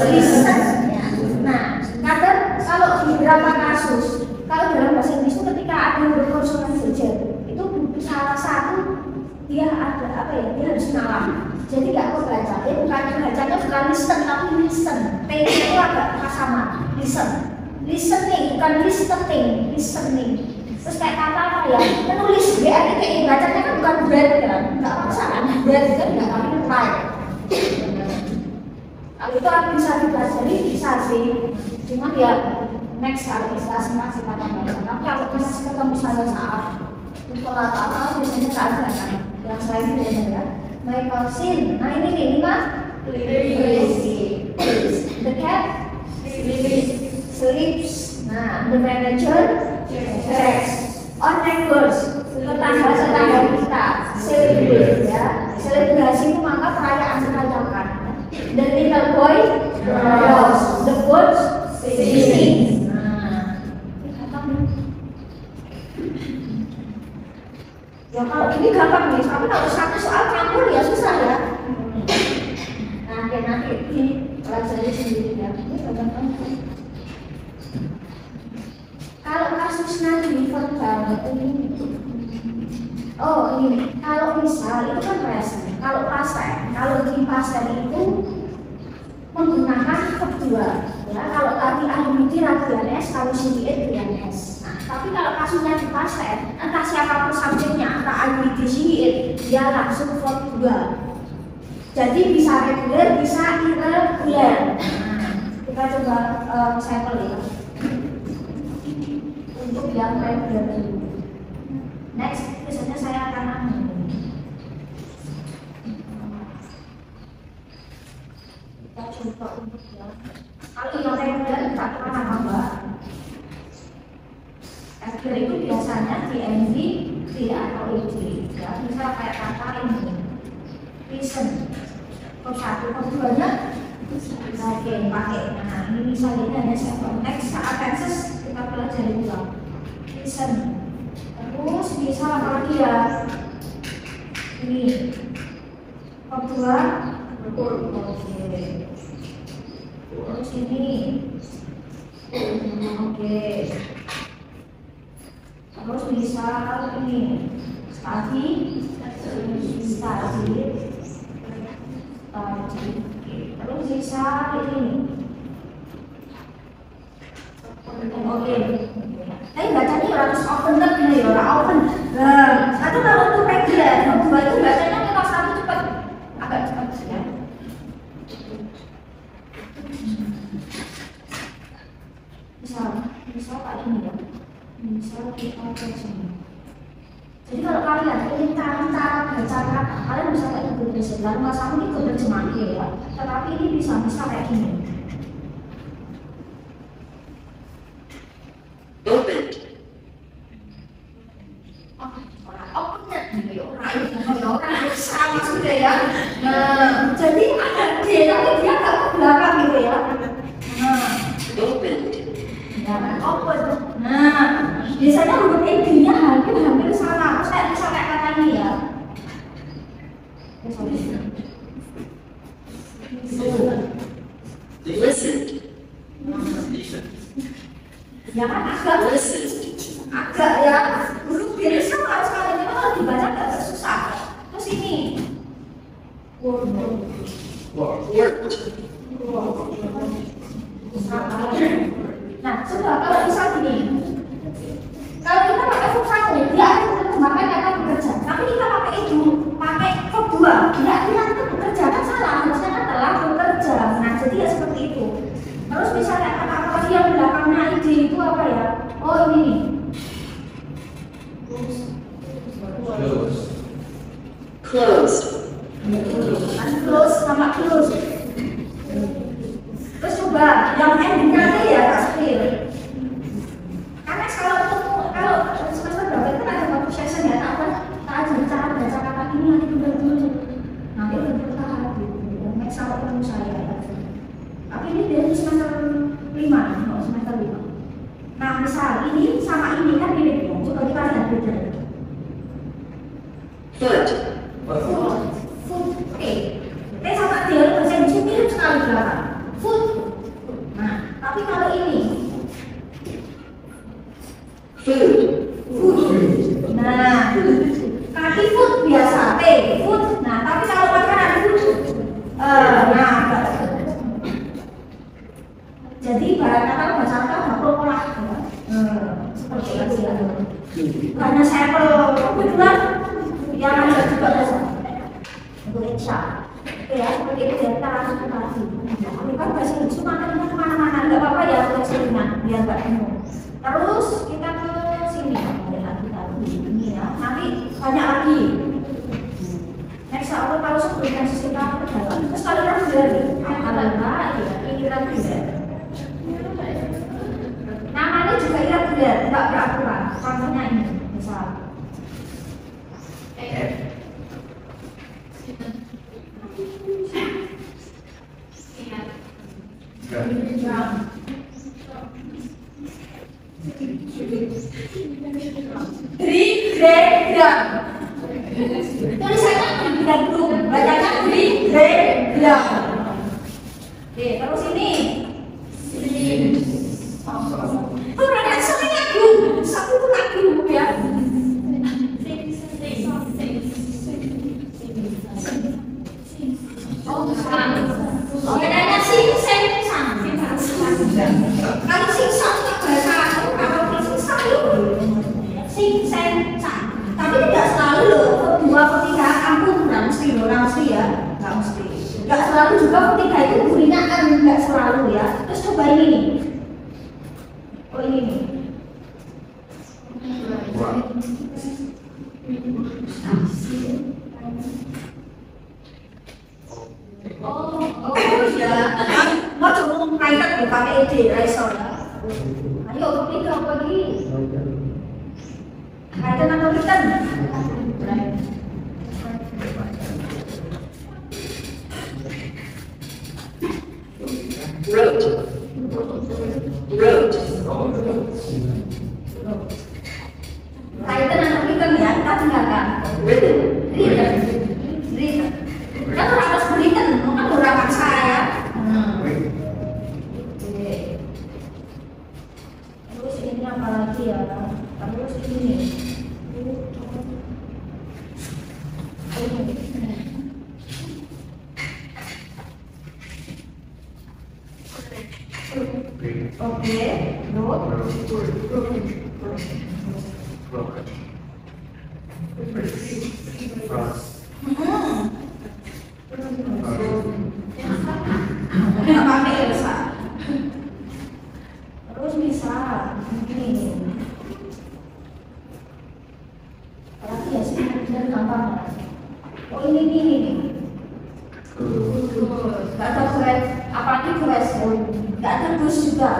listen. Ya. Nah, kata kalau di beberapa kasus, kalau dalam bahasa Inggris itu ketika ada huruf konsonan saja, itu salah satu dia ada apa ya? Dia harus ngalah. Jadi nggak kok baca. Dia bukan bacanya bukan listen tapi listen. T itu agak sama. Listen. Listening, bukan listening, listening. Terus kayak kata apa ya? Menulis BR kayak bacanya kan bukan bread kan? Nggak paksa kan? Bread kan nggak tapi write. Kalau itu bisa dipelajari bisa sih. Cuma ya next kalau istilah masih kata baca. Tapi kalau masih ketemu salah saat sekolah apa biasanya tak ada kan? Yang selain itu ya. My cousin. Nah ini nih mas. The cat sleeps. Nah, the manager rests. On records, tetangga-tetangga kita celebrate ya. Selebrasi itu maka perayaan dirayakan. The little boy draws. The birds sing. Nah, ya kalau ini gampang nih, tapi kalau satu soal campur ya susah ya. Nah, nanti dipelajari sendiri ya. Ini gampang. Kalau kasus nanti verbal ini, oh ini, kalau misal itu kan present, kalau past, kalau di past itu menggunakan verb 2, ya. Kalau tadi ability radian S, kalau CDA dengan S. Nah, tapi kalau kasusnya di past, entah siapapun subjeknya, entah ability CDA, dia langsung verb 2. Jadi bisa reguler, bisa irregular. Nah, kita coba sampel ya. Untuk yang regular dulu. Next, biasanya saya akan kita coba untuk ya. Kalau yang regular tidak pernah nambah. Regular itu biasanya di NV, T atau ED. Ya, misal kayak kata ini, listen. Kok satu, kok duanya? Oke, pakai. Nah, ini misalnya hanya sampel. Next, saat tenses kita pelajari ulang. Listen. Terus bisa apa lagi ya? Ini kedua. Oke. Terus ini. Oke. Terus bisa ini. Study. Terus bisa ini. Oke. Tapi bacanya harus open nih, orang open. Nah, satu kalau untuk regular, kedua itu bacanya kita satu cepat, agak cepat ya. Misal kayak ini ya. Misal kita ke sini. Jadi kalau kalian ingin cari cara baca kata, kalian bisa kayak Google Translate. Lalu masalah ini Google Terjemahir ya. Tetapi ini bisa kayak gini. Opened. Orang sama sudah ya. Nah, jadi ada D tapi dia nggak ke belakang gitu ya. Nah, Opened. jangan open. Nah, biasanya huruf E-nya hampir sama. Terus kayak bisa kayak kata ini ya. Listened. Ya kan agak ya huruf diri sama sekali, memang kalau dibaca agak susah. Terus ini nah, coba kalau misal gini, kalau kita pakai verb satu, dia akan mengembangkan kata bekerja. Tapi kita pakai itu, pakai verb dua, dia itu bekerja kan salah, harusnya kan telah bekerja. Nah, jadi ya seperti itu. Terus misalnya kata-kata yang belakangnya ide itu apa ya? Oh ini nih. Close. Close sama close. Terus coba yang endingnya nanti ya tak clear. Karena kalau semester berapa itu ada waktu session ya, tak ajar cara baca kata ini nanti dulu. Nanti udah bertahan gitu. Next kalau ketemu saya. Tapi ini dari semester 5, semester 5. Nah misal ini sama ini kan mirip ya. Coba kita lihat beda. Foot. Foot. Oke. Sama dia bahasa Indonesia mirip sekali belakang. Foot. Nah, tapi kalau ini Food. food. Nah, kaki foot biasa, T, foot. Nah, tapi kalau makanan food, nah, jadi ibarat kata bahasa kata berpola, seperti itu ya. Karena sampel kebetulan yang ada juga bahasa Indonesia. Ya, seperti itu ya, kita langsung ke tadi. Bukan bahasa Indonesia, makanya kemana-mana, nggak apa-apa ya, tulis ringan, biar nggak bingung. Terus kita ke sini, ini ya, nanti banyak lagi. Next, kalau sebelumnya kita ke dalam, terus kalian dari apa ini irregular. Namanya juga irregular, nggak beraturan. Contohnya ini, misal. Gregram. Tulisannya gregram dulu, bacanya gregram. Oke, terus ini. Berarti semuanya belum, satu pun belum ya. Bedanya sing, sen, sang. Kalau sing sang itu bahasa, kalau sing sang itu sing, sen, sang. Tapi tidak selalu loh. Dua ketiga ampun, nggak mesti ya, nggak mesti. Nggak selalu juga ketiga itu bunyinya kan nggak selalu ya. Terus coba ini nih. Oh ini nih. Oh ya. Mau coba ngaikat pakai ide, Raisol ya. Ayo ketiga apa lagi? Kaitan atau return? Wrote. Kaitan atau return ya, kita tinggalkan. Written. Return. Kan harus berikan, kan orang paksa ya. Terus ini apa lagi ya? Terus ini. Oke, nggak pakai Elsa. Terus misal ini, apalagi ya sih dan gampang. Oh ini nih, nggak ada keren, apalagi keren, nggak ada terus juga.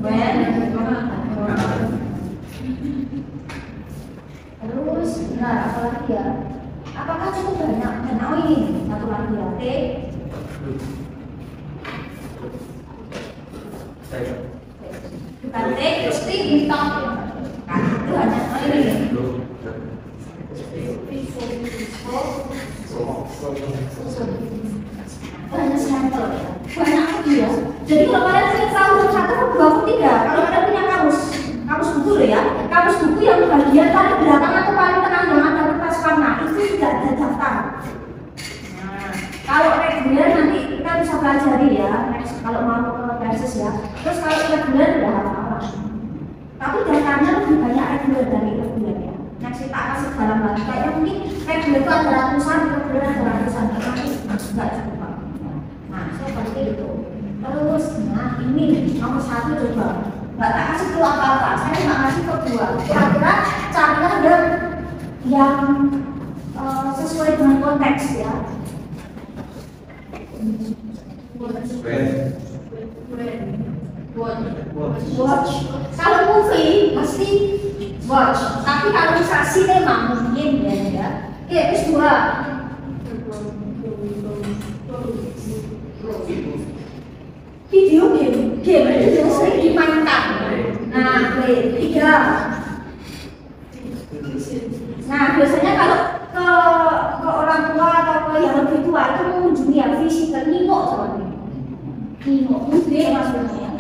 When, terus, nah apalagi ya? Apakah cukup banyak? Dan oh ini satu lagi ya, T. Bukan T, terus T bintang. Kan itu hanya oh ini. Hanya sampel ya. Banyak lagi ya. Jadi kalau kalian sering tahu ketiga, kalau kita punya kamus buku loh ya, kamus buku yang bagian paling belakang atau paling tengah yang ada kertas warna itu tidak ada daftar. Nah, kalau reguler nanti kita bisa pelajari ya, kalau mau ke versus ya. Terus kalau reguler udah hafal. Tapi daftarnya lebih banyak reguler dari reguler ya. Next kita kasih dalam lagi. Kayaknya mungkin reguler itu ada ratusan, reguler ada ratusan, tapi nggak cukup. Nah, seperti itu. Terus, nah ini nomor 1 coba. Nggak tak kasih clue apa-apa, saya nggak kasih kedua. Kira-kira carilah yang sesuai dengan konteks ya. Watch. Kalau movie mesti watch. Tapi kalau misalnya sinema mungkin ya. Oke, terus 2. Video game itu sering dimainkan. Nah, 3. Nah, biasanya kalau ke orang tua atau ke yang lebih tua itu mengunjungi ya fisikal nimo soalnya. Nimo, gede maksudnya.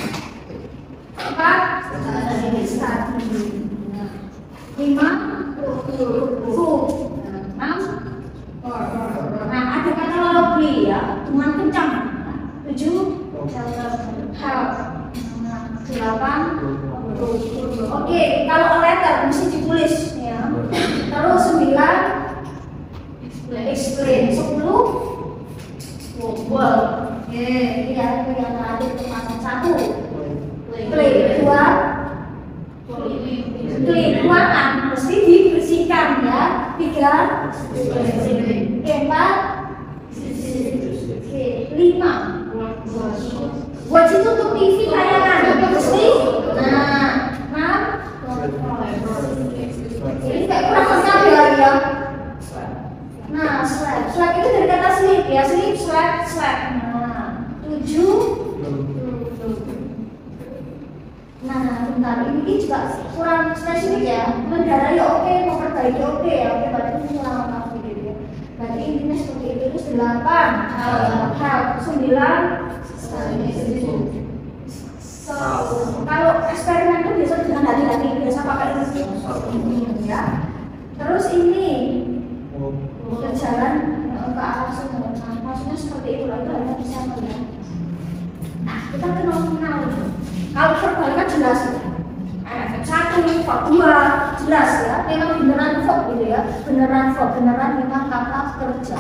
4. 5. Full. 6. Nah, ada kata loudly ya, dengan kencang. 7. Help. 8. Oke, kalau a letter mesti ditulis ya. Terus 9. Explain. 10. Well. Oke, ini yang terakhir termasuk 1. Play. 2. Play. Ruangan mesti dibersihkan ya. 3. 4. 5. Watch itu untuk TV tayangan, mesti. Nah, 6. Ini kayak kurang sekali lagi ya. Nah, slap itu dari kata sleep ya, sleep, slap. Nah, 7. Nah, bentar, ini juga kurang spesifik ya. Mendarat ya oke, memperbaiki oke ya, oke berarti ini kurang apa gitu ya. Berarti intinya seperti itu. Terus 8. Help. 9. Kalau eksperimen itu biasa dengan hati-hati, biasa pakai ini ya. Terus ini berjalan ke arah sumber. Maksudnya seperti itu lah, itu hanya bisa melihat. Nah, kita ke nominal. Kalau verbal kan jelas ya. 1, 2 jelas ya. Memang beneran verb gitu ya. Beneran memang kata kerja.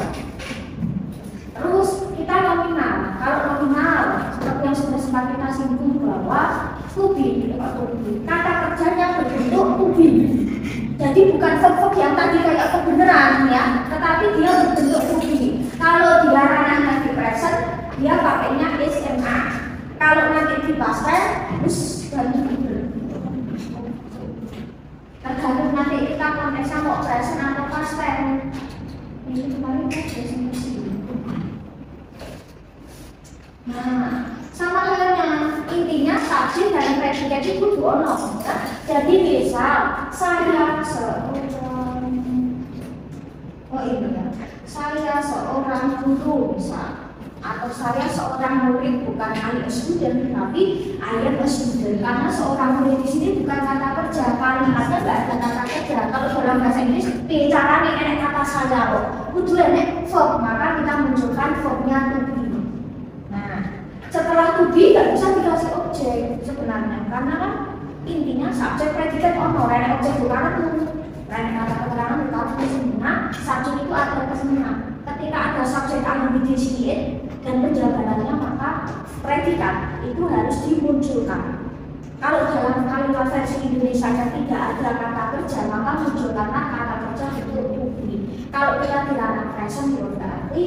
Terus kita nominal. Kalau nominal seperti yang sudah sempat kita singgung bahwa to be, kata kerjanya berbentuk to be. Jadi bukan verb yang tadi kayak kebenaran ya, tetapi dia berbentuk to be. Kalau dia ranahnya di present, dia pakainya is and are. Kalau nanti di past tense, dan tergantung nanti kita konteksnya mau present atau past tense. Ini kemarin kan nah, sama halnya intinya subjek dan predikat itu kudu ono. Jadi misal saya seorang guru misal, atau saya seorang murid, bukan I a student tapi I am a student. Karena seorang murid di sini bukan kata kerja, kalimatnya nggak ada kata kerja. Kalau dalam bahasa Inggris bicara nih enek kata saya kok, kudu enek verb, maka kita munculkan verbnya to be. Setelah to be nggak bisa dikasih objek sebenarnya, karena kan intinya subjek predikat ono, rene objek bukan itu, rene kata keterangan bukan kesenangan. Subjek itu ada kesenangan. Ketika ada subjek yang didefinit dan penjabarannya, maka predikat itu harus dimunculkan. Kalau dalam kalimat versi Indonesia tidak ada kata kerja, maka munculkanlah kata kerja itu to be. Kalau kita dilarang present berarti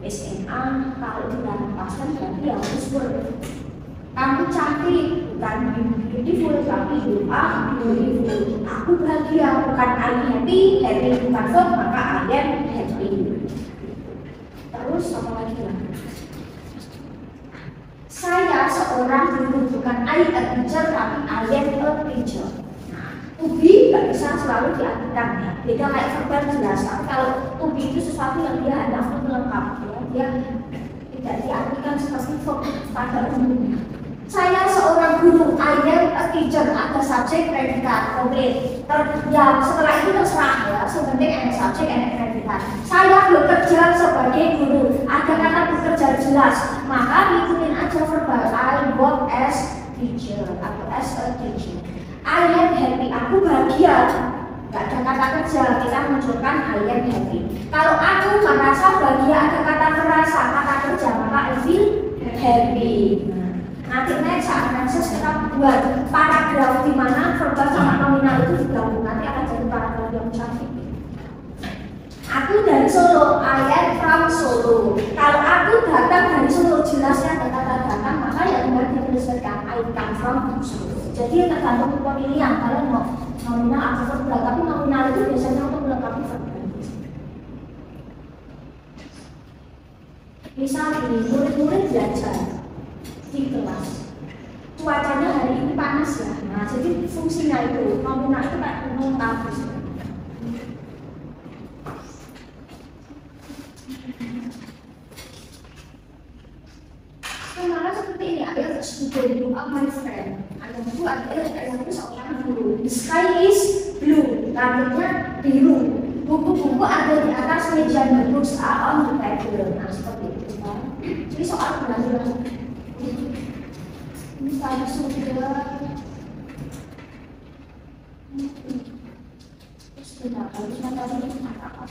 SNA, kalau dilarang past tense berarti harus verb. Kamu cantik, bukan beautiful, tapi you are beautiful. Aku bahagia, bukan I happy, happy bukan verb, maka I am happy. Terus apa lagi lah? Saya seorang guru, bukan I a teacher, tapi I am a teacher. To be nggak bisa selalu diartikan ya. Beda kayak verbal jelas. Tapi kalau to be itu sesuatu yang dia hanya untuk melengkapi ya. Dia tidak diartikan seperti verb pada umumnya. Saya seorang seorang guru. I am a teacher. Ada subjek, predikat, komplit. Ya, setelah itu terserah ya. Sebenarnya ada subjek, ada predikat. Saya bekerja sebagai guru. Ada kata bekerja jelas. Maka ikutin aja verbal. I work as teacher atau as a teacher. I am happy. Aku bahagia. Gak ada kata kerja, kita munculkan I am happy. Kalau aku merasa bahagia, ada kata merasa, kata kerja, maka I feel happy. Nanti next analisis kita buat paragraf di mana verbal sama nominal itu digabung. Nanti akan jadi paragraf yang cantik. Aku dari Solo, I am from Solo. Kalau aku datang dari Solo, jelasnya ada kata datang, maka yang harus dituliskan I come from Solo. Jadi tergantung pemilihan, kalian mau nominal atau verbal, tapi nominal itu biasanya untuk melengkapi verbal. Misalnya murid-murid belajar di kelas, cuacanya hari ini panas ya, nah jadi fungsinya itu nominal itu kayak melengkapi. Sebenarnya seperti ini, ada student book of my friend. Ada buku, ada seorang guru. The sky is blue, langitnya biru. Buku-buku ada di atas meja, the books are on the table. Nah seperti itu kan. Jadi soal belajar ini saya sudah tidak harus materi apa.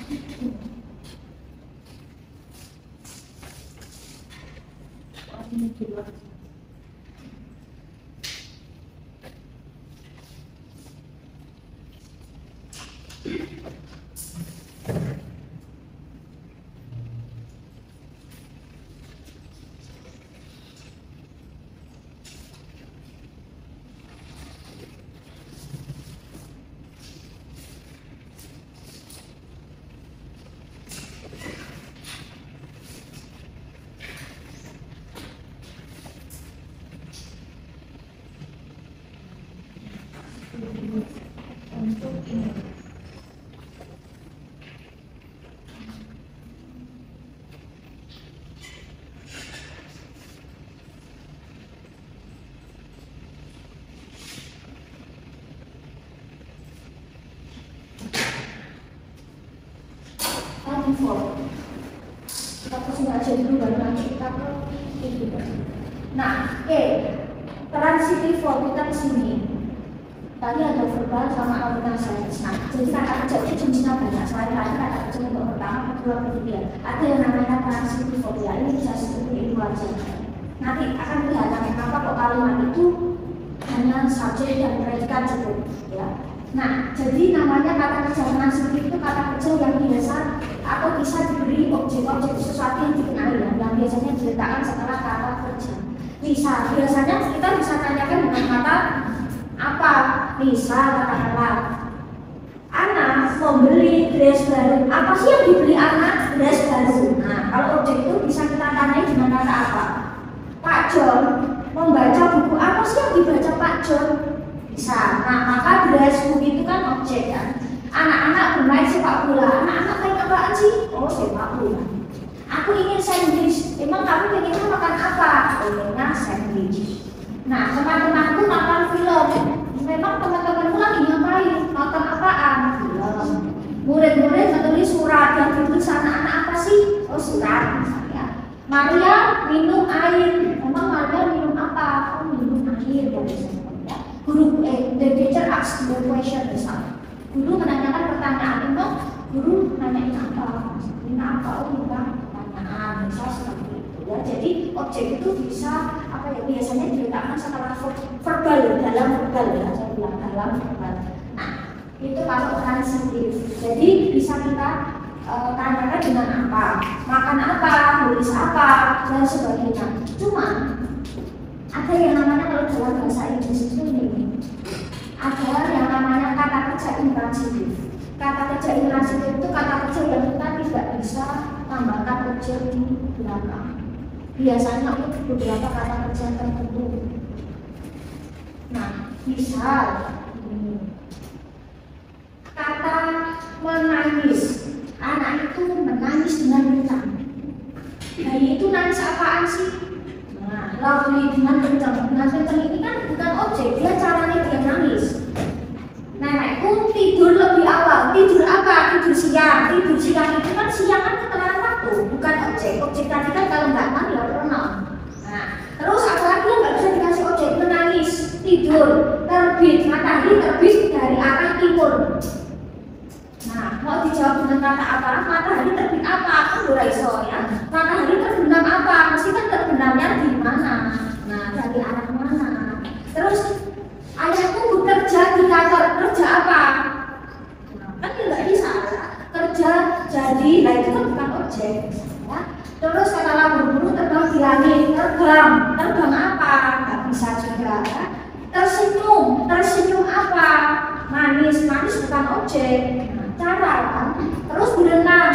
Kita sudah aja dulu baru nanti kita ke itu. Nah, transitive form kita ke sini. Tadi ada verbal sama nominal science. Nah, jadi kata kerja itu jenisnya banyak. Selain tadi kata kerja untuk pertama, kedua, ketiga. Ada yang namanya transitive form ya. Ini bisa seperti itu aja. Nanti akan kelihatan kenapa kok kalimat itu hanya subjek dan predikat cukup. Ya. Nah, jadi namanya kata kerja transitif itu kata kerja yang biasa atau bisa diberi objek-objek sesuatu yang dikenali yang biasanya diletakkan setelah kata kerja. Biasanya kita bisa tanyakan dengan kata apa? Misal katakanlah anak membeli dress baru. Apa sih yang dibeli anak? Dress baru. Nah, kalau objek itu bisa kita tanyai dengan kata apa? Pak John membaca buku. Apa sih yang dibaca Pak John? Bisa. Nah, maka dress book itu kan objek kan. Anak-anak bermain sepak bola. Anak-anak main apaan sih? Oh, sepak bola. Aku ingin sandwich. Emang kamu pengennya makan apa? Pengennya sandwich. Nah, teman-temanku nonton film. Memang teman-temanku lagi ngapain? Nonton apaan? Film. Murid-murid menulis surat yang ditulis anak-anak apa sih? Oh, surat misalnya. Maria minum air. Memang Maria minum apa? Oh, minum air. Guru the teacher asks the question misalnya. Guru menanyakan pertanyaan itu, guru nanyain apa? Minta apa? Oh, minta pertanyaan. Misal seperti itu ya. Jadi objek itu bisa apa ya? Biasanya diletakkan setelah verbal dalam verbal ya. Saya bilang dalam verbal. Nah, itu kalau transitif. Jadi bisa kita tanyakan dengan apa? Makan apa? Nulis apa? Dan sebagainya. Cuma ada yang namanya kalau dalam bahasa Inggris itu ini, ada yang namanya kata kerja intransitif. Kata kerja intransitif itu kata kerja yang kita tidak bisa tambahkan kerja di belakang. Biasanya untuk beberapa kata kerja tertentu. Nah, misal kata menangis. Anak itu menangis dengan kencang. Bayi itu nangis apaan sih? Nah, lovely dengan kencang ini kan siang, tidur siang itu kan siang kan keterangan waktu, bukan objek. Objek tadi kan kalau nggak mandi ya pronoun. Nah, terus apalagi yang nggak bisa dikasih objek? Menangis, tidur, terbit, matahari terbit dari arah timur. Nah, mau dijawab dengan kata apa? Matahari terbit apa? Kan ora iso ya. Matahari terbenam apa? Mesti kan terbenamnya di mana? Nah, dari arah mana? Terus ayahku bekerja di kantor, kerja apa? Nah, kan nggak bisa kerja jadi, nah itu kan bukan objek ya. Terus katalah berburu terbang di langit, terbang apa? Nggak bisa juga ya. Tersenyum, tersenyum apa? Manis, manis bukan objek. Nah, cara kan. Terus berenang,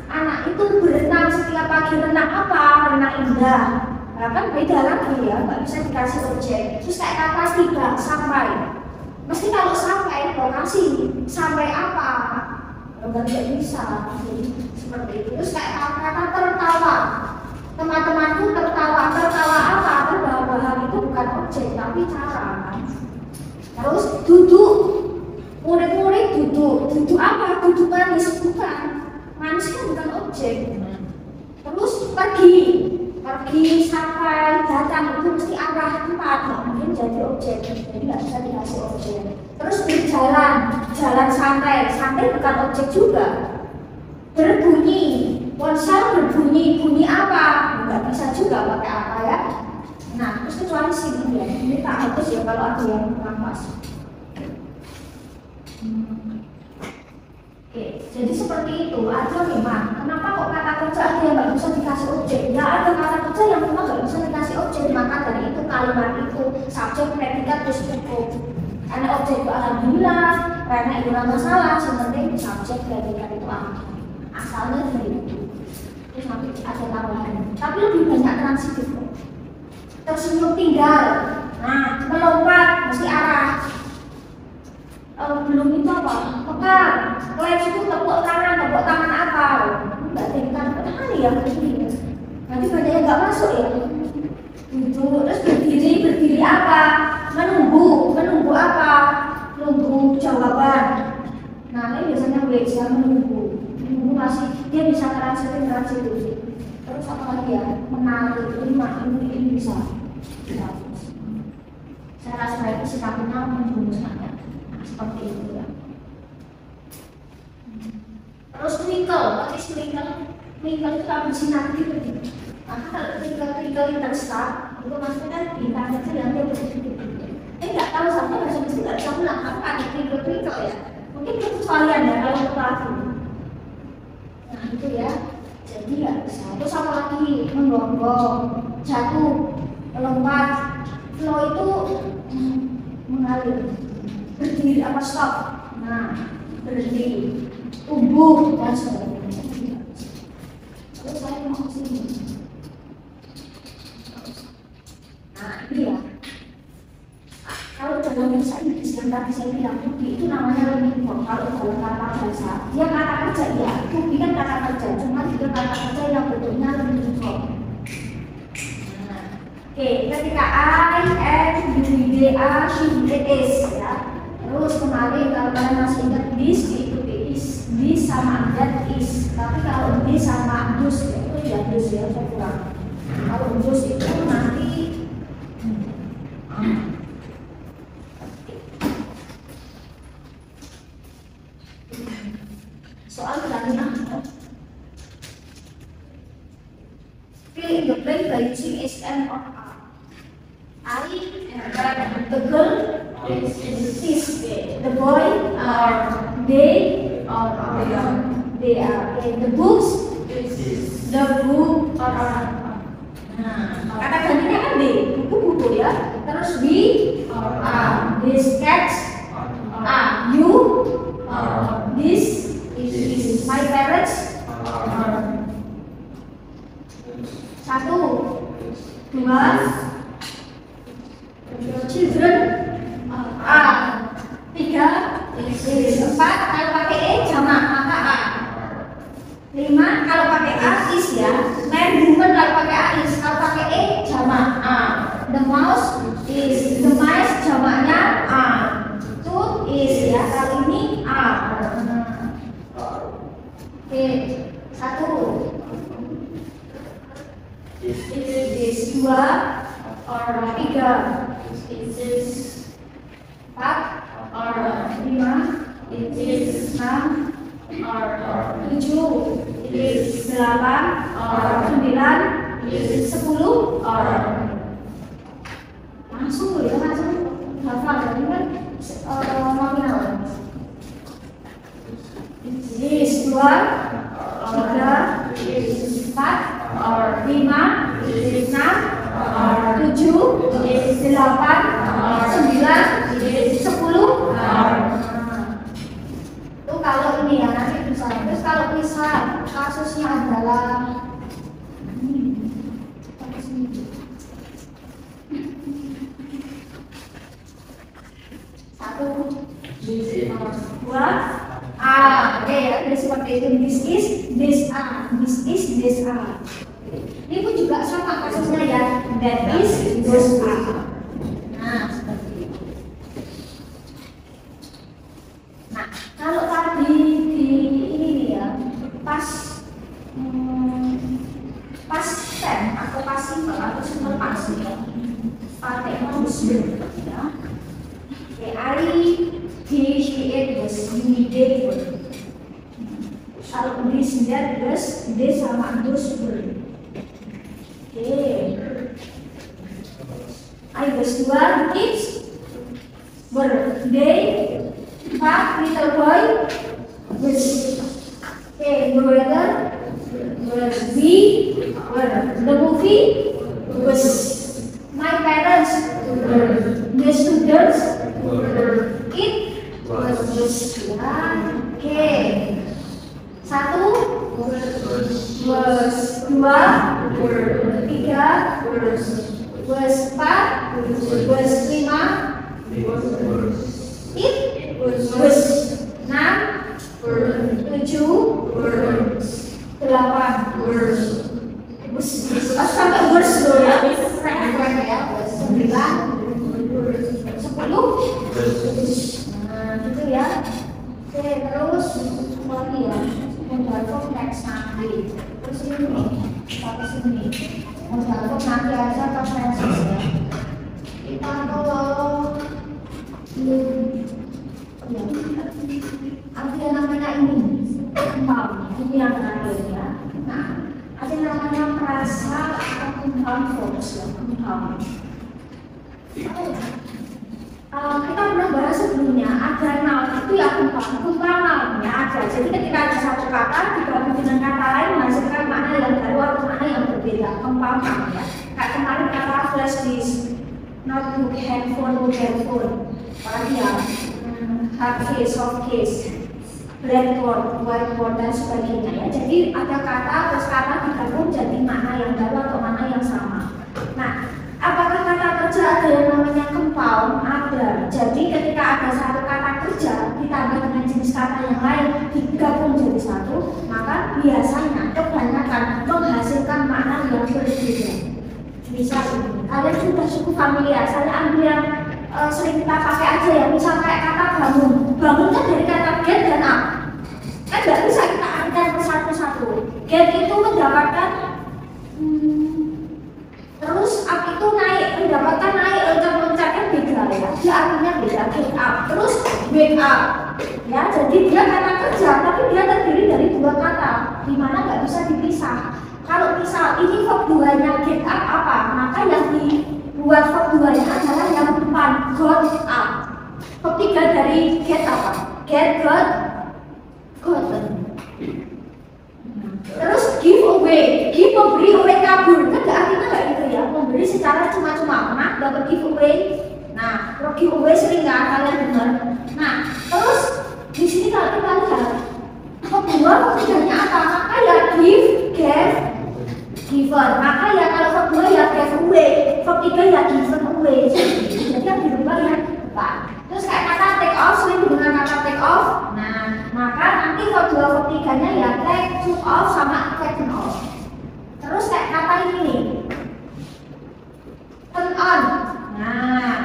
anak itu berenang setiap pagi, renang apa? Renang indah. Nah, kan beda lagi ya, nggak bisa dikasih objek. Terus kayak kata tidak, sampai. Mesti kalau sampai lokasi, sampai apa? Nggak bisa. Seperti itu. Terus kayak kata tertawa. Teman-temanku tertawa, tertawa apa? Terbawa-bawa itu bukan objek, tapi cara kan. Terus duduk, murid-murid duduk, duduk apa? Duduk manis, bukan. Manis kan bukan objek. Terus pergi, sampai, datang itu mesti arah tempat, nggak mungkin jadi objek, jadi nggak bisa dikasih objek. Terus berjalan, jalan santai, santai bukan objek juga. Berbunyi, ponsel berbunyi, bunyi apa? Nggak bisa juga pakai apa ya. Nah, terus kecuali sini ya, ini tak hapus ya kalau ada yang kurang pas. Oke, jadi seperti itu. Ada memang. Kenapa kok kata kerja ada yang nggak bisa dikasih objek? Ya ada kata kerja yang memang nggak bisa dikasih objek. Maka dari itu kalimat itu subjek, predikat, terus cukup. Karena objek itu alhamdulillah, karena itu nggak masalah. Sebenarnya subjek, predikat itu asalnya dari itu. Terus nanti ada tambahan. Tapi lebih banyak transitif kok. Tersenyum tinggal. Nah, melompat mesti arah. Belum itu apa? Mekar. Klaim itu tepuk tangan apa? Enggak tingkat, kenapa ya begini? Nanti banyak yang nggak masuk ya. Duduk, terus berdiri apa? Menunggu apa? Menunggu jawaban. Nah, ini biasanya WC menunggu masih dia bisa transitif. Terus apa lagi ya? Menarik, ini bisa. Saya rasa itu sikapnya menjumuskannya. Seperti itu ya. Terus twinkle itu kan bersinar gitu. Maka kalau twinkle interstar itu maksudnya kan bintang kecil yang dia bersinar. Nggak tahu sampai bahasa Inggris nggak bisa bilang apa ada twinkle ya. Mungkin itu sekalian ya kalau kita lagi. Nah itu ya. Jadi nggak bisa. Terus apa lagi? Menggonggong, jatuh, melompat. Flow itu mengalir. Berdiri apa stop, nah berhenti, tumbuh dan sebagainya. Terus saya mau sini. Nah ini ya. Kalau dalam bahasa Inggris yang tadi saya bilang itu namanya learning form. Kalau dalam kata bahasa, dia kata kerja ya, itu kan kata kerja, cuma juga kata kerja yang bentuknya learning form. Oke, ketika I, am, you, they, are, she, it is ya. Terus kemarin kalau kalian masih ingat this itu this sama that is. Tapi kalau this sama dus itu ya dus ya saya kurang. Kalau dus itu nanti soal berani fill in the blank by using SN or R. I am the girl is the boy they are the books the book are. Nah, kata gantinya kan buku ya. Terus we are these cats are you this is my parents are. Satu, dua, children are. Tiga, empat, kalau pakai E jamak maka A. Lima, kalau pakai A is ya. Man, woman kalau pakai A is, kalau pakai E jamak A. The mouse is, the mice jamaknya A. Tooth is ya, kali ini A. Satu. Is this dua or tiga? Is this empat or lima? Is this enam or tujuh? Is this delapan or sembilan? Is this 10 or langsung ya langsung hafal ini kan nominal. Is this dua tiga? Is this empat or lima? Is this enam or tujuh? Is this delapan or sembilan? Is this 10 or itu kalau ini ya nanti bisa. Terus kalau misal kasusnya adalah satu, dua, oke ya, jadi seperti itu. This is, this are, this is, this are. Ini pun juga sama kasusnya ya. That is, those are. Nah, seperti itu. Nah, kalau tadi di ini nih ya, pas tense atau passive atau simple passive ya, pakai modus ya. I, he, she, it, was, you, they, were. Kalau this, that, this sama those were. Oke. I was dua, kids were. They, empat, little boy was. Oke, brother was. We were. The movie was. My parents were. The students it was ya. Oke. Satu was dua tiga was empat was lima it was enam tujuh delapan was sampai was loh ya. Sembilan 10. Nah, gitu ya. Oke, terus lagi ya. Modal form next nanti. Terus ini sampai sini. Modal form nanti aja preferences ya. Kita kalau ada yang namanya ini compound. Ini yang terakhir ya. Nah, ada yang namanya frasa atau compound forms ya. Compound. Kita pernah bahas sebelumnya ada noun itu ya compound nounnya ada. Jadi ketika ada satu kata digabung dengan kata lain menghasilkan makna yang baru atau makna yang berbeda. Compound noun ya. Kayak kemarin kata flash disk, notebook, handphone, mobile phone, apalagi ya hard case, soft case, blackboard, whiteboard dan sebagainya ya. Jadi ada kata terus kata digabung jadi makna yang baru atau makna yang sama. Nah, apakah kata kerja ada yang namanya compound? Ada. Jadi ketika ada satu kata kerja ditambah dengan jenis kata yang lain digabung jadi satu, maka biasanya kebanyakan menghasilkan makna yang berbeda. Misal ini, kalian sudah cukup familiar. Saya ambil yang sering kita pakai aja ya. Misal kayak kata bangun. Bangun kan dari kata get dan up. Kan nggak bisa kita artikan persatu-satu. Get itu mendapatkan terus up itu naik, mendapatkan naik, loncat-loncatnya beda ya. Dia artinya beda, get up. Terus wake up. Ya, jadi dia kata kerja, tapi dia terdiri dari dua kata, dimana nggak bisa dipisah. Kalau misal ini verb 2-nya get up apa, maka yang dibuat verb 2-nya adalah yang depan, got up. Verb 3 dari get apa? Get, got, gotten. Terus give away, give memberi, away kabur. Kan artinya nggak gitu ya, memberi secara cuma-cuma. Nah, dapat give away. Nah, kalau give away sering nggak kalian dengar. Nah, terus di sini kalau kita lihat verb 2 verb 3-nya apa? Maka ya give, gave, given. Maka ya kalau verb 2 ya gave away, verb 3 ya given away. Jadi yang dirubah ya depan. Terus kayak kata take off sering dengan kata take off. Nah, maka nanti verb 2 verb 3-nya ya take, took off sama taken off. Terus kayak kata ini nih, turn on. Nah,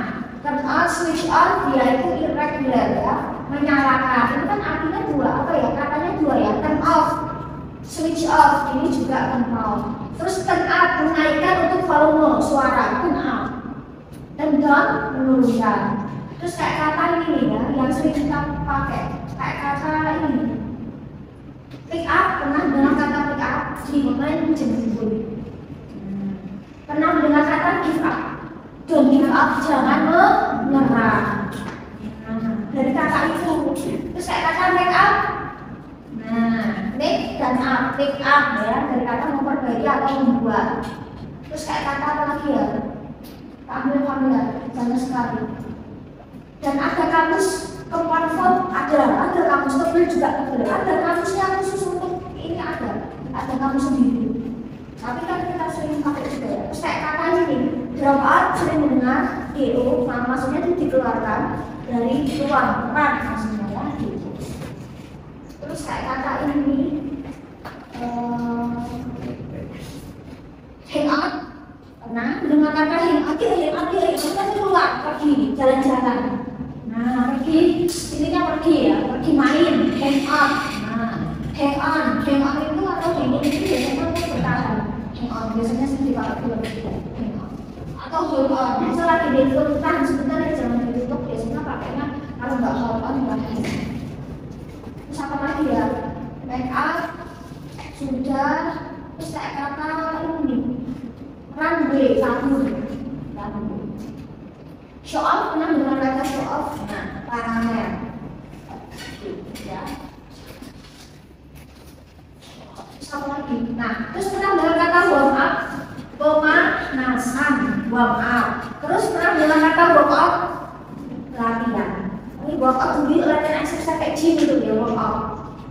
turn on, switch on, dia itu irregular ya, menyalakan. Itu kan artinya dua, apa ya? Katanya dua ya, turn off, switch switch off, ini juga turn off. Terus turn up, menaikkan untuk volume suara, turn up. Turn down, menurunkan. Terus kayak kata ini ya, yang sering kita pakai, kayak kata ini. Pick up, pernah dengar kata pick up? Dimulai menjemput. Pernah mendengar kata give up? Don't give up, jangan menyerah. Dari kata itu, terus kayak kata make up. Nah, make dan up, make up ya, dari kata memperbaiki atau membuat. Terus kayak kata apa lagi ya? Ambil banyak sekali. Dan ada kamus kekonfort, ada kamus tebel juga tebel, ada kamusnya khusus untuk ini ada kamus sendiri. Tapi kan kita sering pakai juga ya. Terus kayak kata ini, drop out sering mendengar DO, nah maksudnya itu dikeluarkan dari ruang peran maksudnya ya gitu. Terus kayak kata ini hang out, pernah dengar kata hang out kita keluar pergi jalan-jalan. Nah pergi intinya pergi ya, pergi main, hang out. Nah hang on itu atau hang in itu biasanya untuk bertahan. Hang on biasanya sendiri kalau film hang on atau hold on. Misal lagi di film tahan sebentar ya jangan ditutup, biasanya pakainya kalau nggak hold on nggak hang. Terus apa lagi ya? Make up sudah. Terus kayak kata ini runway show off, pernah dengar kata show off? Nah, pamer ya. Terus apa lagi? Nah, terus pernah dengar kata warm up? Pemanasan, warm up. Terus pernah dengar kata warm up? Latihan. Ini warm up itu latihan exercise kayak gym itu ya, warm up.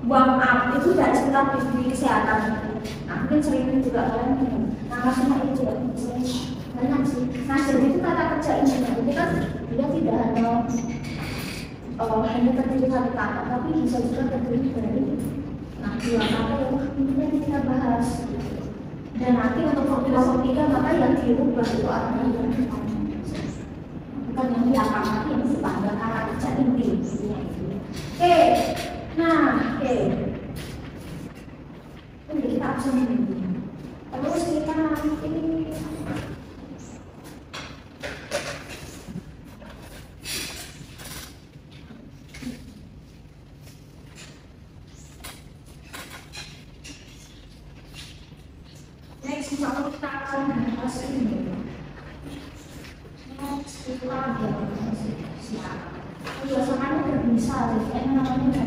Warm up itu dari sekitar di kesehatan. Nah, mungkin sering juga kalian minum. Nah, maksudnya itu juga banyak sih. Nah, jadi itu kata kerja ini kan dia tidak hanya terdiri dari kata, tapi bisa juga terdiri dari dua kata yang kemudian kita bahas. Dan nanti untuk formula maka yang dirubah itu artinya bukan yang diakan, tapi yang sepanjang kata kerja inti. Oke, nah oke. Ini kita absen ini. Terus kita ini next kita akan bahas ini. Next kita bahas siapa? Biasanya udah bisa, jadi namanya